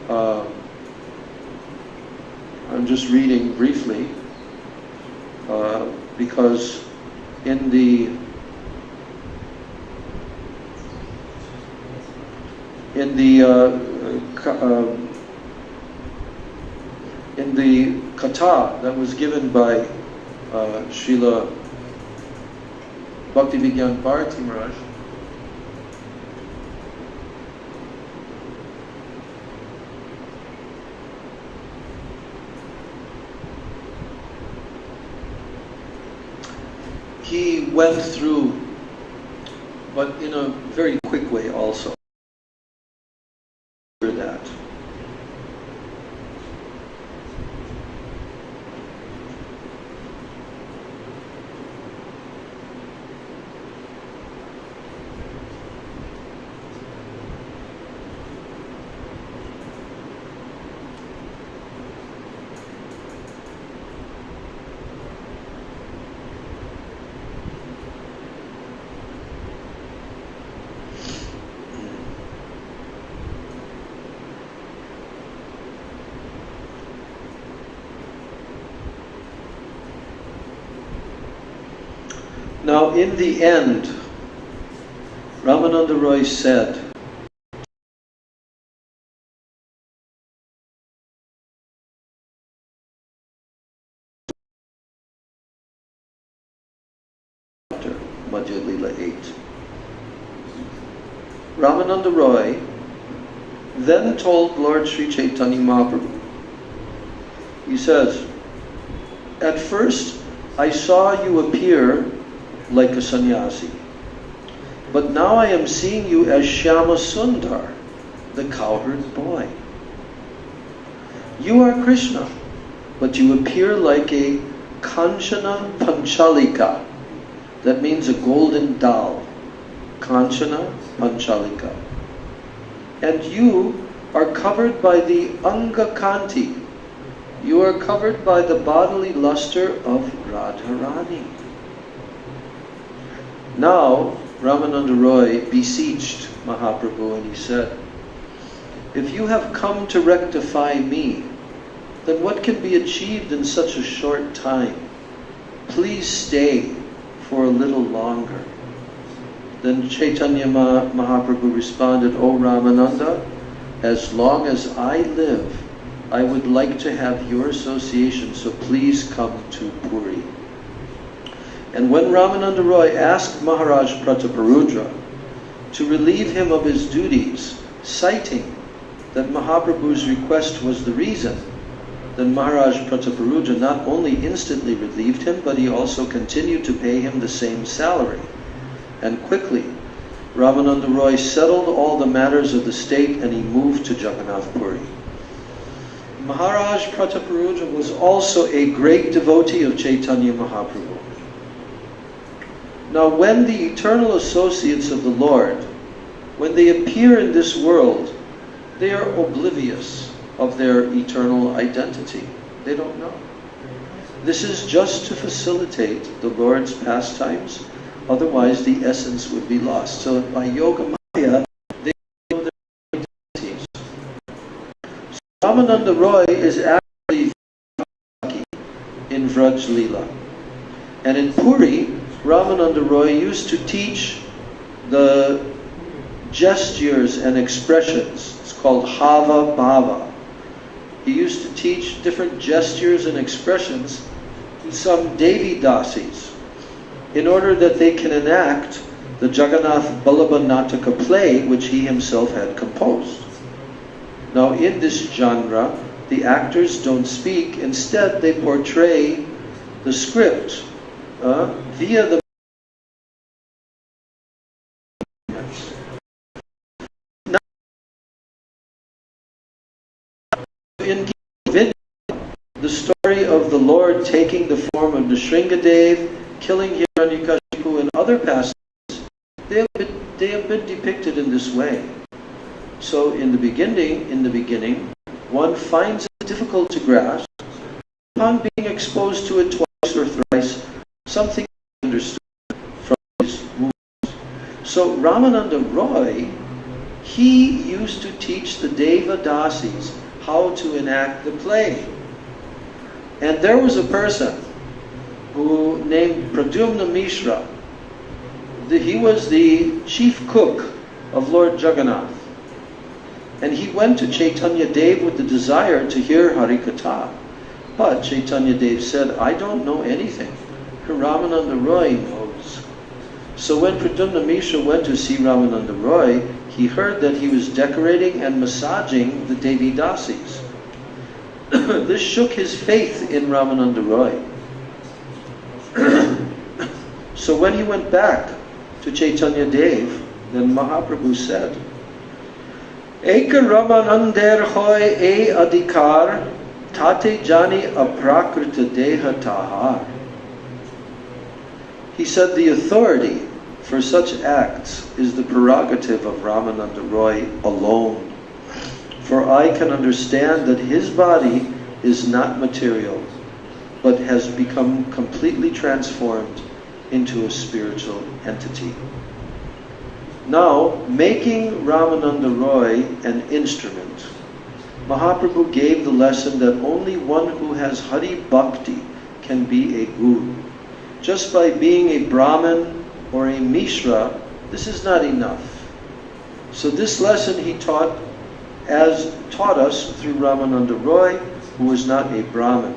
I'm just reading briefly, because in the Katha that was given by Srila Bhaktivinoda Bharati Maharaj, he went through, but in a very quick way also, that. Now, in the end, Ramananda Roy said, Madhya Lila 8. Ramananda Roy then told Lord Sri Chaitanya Mahaprabhu, he says, at first I saw you appear like a sannyasi, but now I am seeing you as Shyama Sundar, the cowherd boy. You are Krishna, but you appear like a Kanchana Panchalika. That means a golden doll. Kanchana Panchalika. And you are covered by the Anga Kanti. You are covered by the bodily luster of Radharani. Now, Ramananda Roy beseeched Mahaprabhu and he said, if you have come to rectify me, then what can be achieved in such a short time? Please stay for a little longer. Then Chaitanya Mahaprabhu responded, O Ramananda, as long as I live, I would like to have your association, so please come to Puri. And when Ramananda Roy asked Maharaj Prataparudra to relieve him of his duties, citing that Mahaprabhu's request was the reason, then Maharaj Prataparudra not only instantly relieved him, but he also continued to pay him the same salary. And quickly, Ramananda Roy settled all the matters of the state and he moved to Jagannath Puri. Maharaj Prataparudra was also a great devotee of Chaitanya Mahaprabhu. Now when the eternal associates of the Lord, when they appear in this world, they are oblivious of their eternal identity. They don't know. This is just to facilitate the Lord's pastimes, otherwise the essence would be lost. So by Yoga Maya, they know their identities. So Ramananda Roy is actually in Vraj Leela. And in Puri, Ramananda Roy used to teach the gestures and expressions. It's called Hava Bhava. He used to teach different gestures and expressions to some Devi Dasis in order that they can enact the Jagannath Ballabha Nataka play which he himself had composed. Now in this genre, the actors don't speak, instead they portray the script via the in Vinaya, the story of the Lord taking the form of Nrsingadev, killing Hiranyakashipu and other passages, they have been depicted in this way. So in the beginning, one finds it difficult to grasp. Upon being exposed to it twice or thrice, something is understood from these movies. So Ramananda Roy, he used to teach the Deva Dasis how to enact the play. And there was a person who named Pradyumna Mishra. He was the chief cook of Lord Jagannath. And he went to Chaitanya Dev with the desire to hear Harikatha. But Chaitanya Dev said, I don't know anything. Ramananda Roy knows. So when Pradyumna Mishra went to see Ramananda Roy, he heard that he was decorating and massaging the Devi Dasis. This shook his faith in Ramananda Roy. So when he went back to Chaitanya Dev, then Mahaprabhu said, Eka Ramanander hoy e adhikar, tate jani aprakrita deha tahar. He said the authority for such acts is the prerogative of Ramananda Roy alone. For I can understand that his body is not material, but has become completely transformed into a spiritual entity. Now, making Ramananda Roy an instrument, Mahaprabhu gave the lesson that only one who has Hari Bhakti can be a guru. Just by being a Brahmin or a Mishra, this is not enough. So this lesson he taught us through Ramananda Roy, who was not a Brahmin.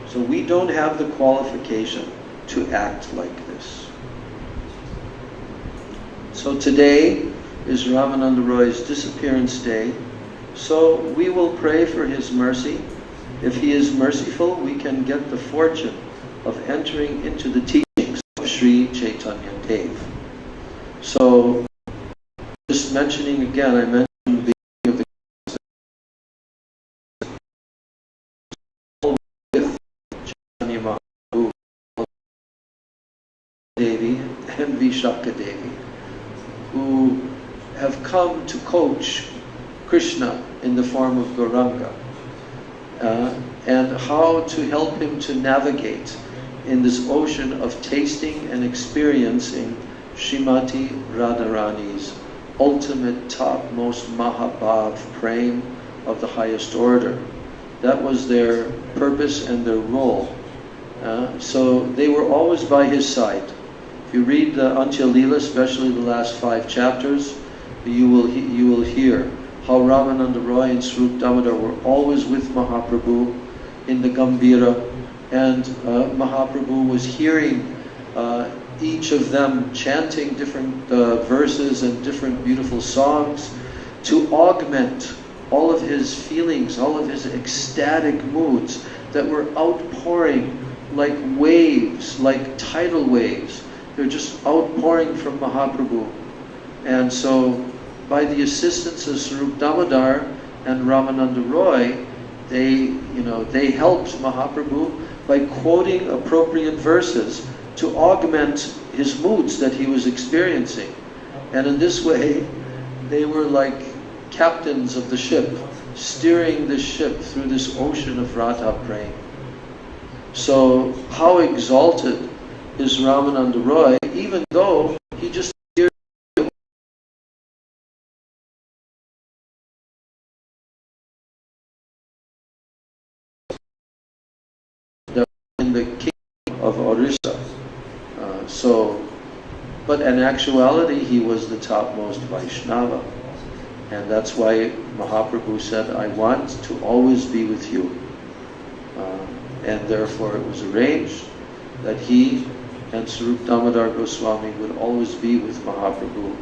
So we don't have the qualification to act like this. So today is Ramananda Roy's disappearance day. So we will pray for his mercy. If he is merciful, we can get the fortune of entering into the teachings of Sri Chaitanya Dev. So, just mentioning again, I mentioned the beginning of the with Chaitanya Mahaprabhu, Devi and Vishaka Devi, who have come to coach Krishna in the form of Gauranga, and how to help him to navigate in this ocean of tasting and experiencing Srimati Radharani's ultimate topmost Mahabhav Prem of the highest order. That was their purpose and their role. So they were always by his side. If you read the Antya Leela, especially the last 5 chapters, you will hear how Ramananda Roy and Swarup Damodar were always with Mahaprabhu in the Gambhira, and Mahaprabhu was hearing each of them chanting different verses and different beautiful songs to augment all of his feelings, all of his ecstatic moods that were outpouring like waves, like tidal waves. They're just outpouring from Mahaprabhu. And so, by the assistance of Swarup Damodar and Ramananda Roy, they helped Mahaprabhu by quoting appropriate verses to augment his moods that he was experiencing. And in this way, they were like captains of the ship, steering the ship through this ocean of Radha Prem. So how exalted is Ramananda Roy, even though he just steered in the kingdom of Orissa. But in actuality, he was the topmost Vaishnava. And that's why Mahaprabhu said, I want to always be with you. And therefore it was arranged that he and Swarup Damodar Goswami would always be with Mahaprabhu.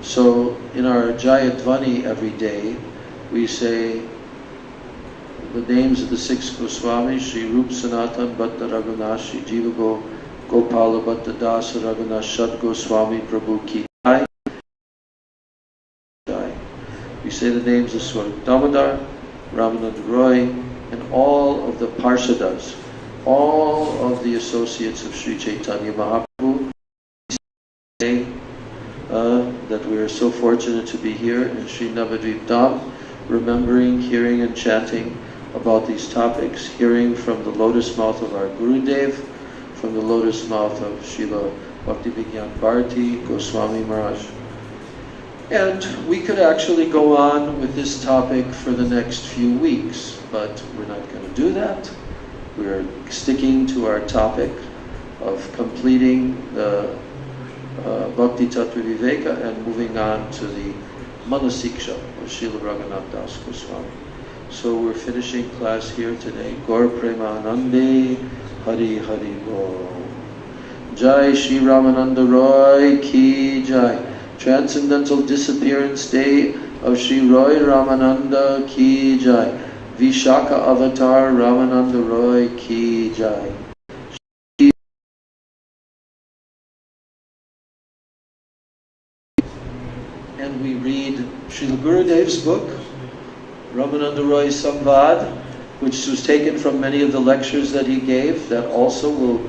So in our Jayadvani every day, we say the names of the 6 Goswamis, Shri Rup Sanatan Bhatta Raghunath, Shri Jiva Gopala Bhatta Dasa Raghunath Shat Goswami Prabhu Ki Jai. We say the names of Swarup Damodar, Ramananda Roy, and all of the Parshadas, all of the associates of Sri Chaitanya Mahaprabhu. We say that we are so fortunate to be here in Sri Navadvip Dham, remembering, hearing and chanting about these topics, hearing from the lotus mouth of our Gurudev, from the lotus mouth of Srila Bhaktivigyan Bharati Goswami Maharaj. And we could actually go on with this topic for the next few weeks, but we're not going to do that. We're sticking to our topic of completing the Bhakti Tattva Viveka and moving on to the Manasiksha of Srila Raghunath Das Goswami. So we're finishing class here today. Gaur Premanande Hari Hari Bol. Jai Shri Ramananda Roy Ki Jai. Transcendental Disappearance Day of Sri Roy Ramananda Ki Jai. Vishaka Avatar Ramananda Roy Ki Jai. And we read Srila Gurudev's book, Ramananda Roy Samvad, which was taken from many of the lectures that he gave. That also will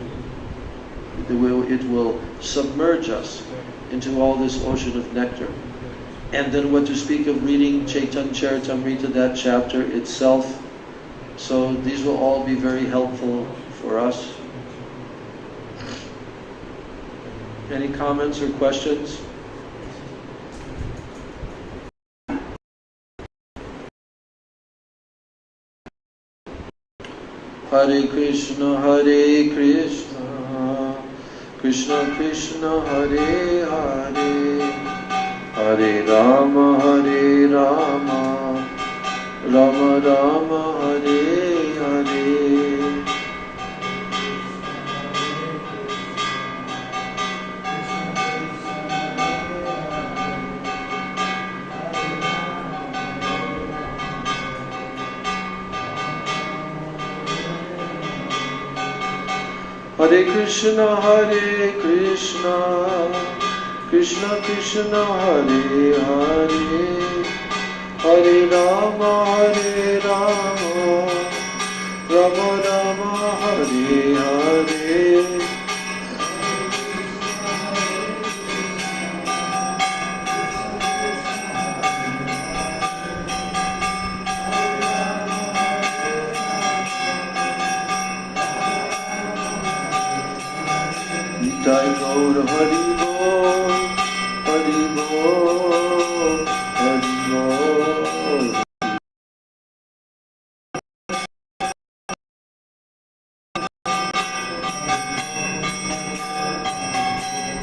submerge us into all this ocean of nectar. And then what to speak of reading Chaitanya Charitamrita, that chapter itself. So these will all be very helpful for us. Any comments or questions? Hare Krishna, Hare Krishna, Krishna Krishna, Hare Hare, Hare Rama, Hare Rama, Rama Rama, Hare Hare. Hare Krishna, Hare Krishna, Krishna Krishna, Hare Hare, Hare Rama, Hare Rama, Rama Rama, Hare Hare. Nitai Gaur Hari Bol, Hari Bol, Hari Bol.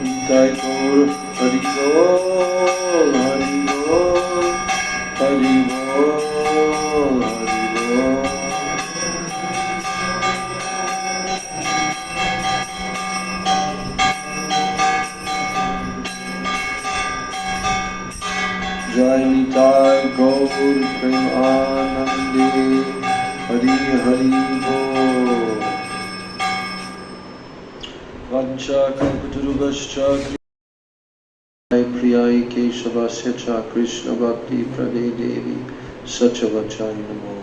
Nitai Gaur Hari Bol, Hari Bol, Hari Bol, Hari Bol. Jai Nitai Gaur Prem Anande, Hari Hari Bol. Vancha Kalpatarubhascha Priyai Keshavasya Cha Krishna Bhakti Prade Devi Sacha Vachai Namo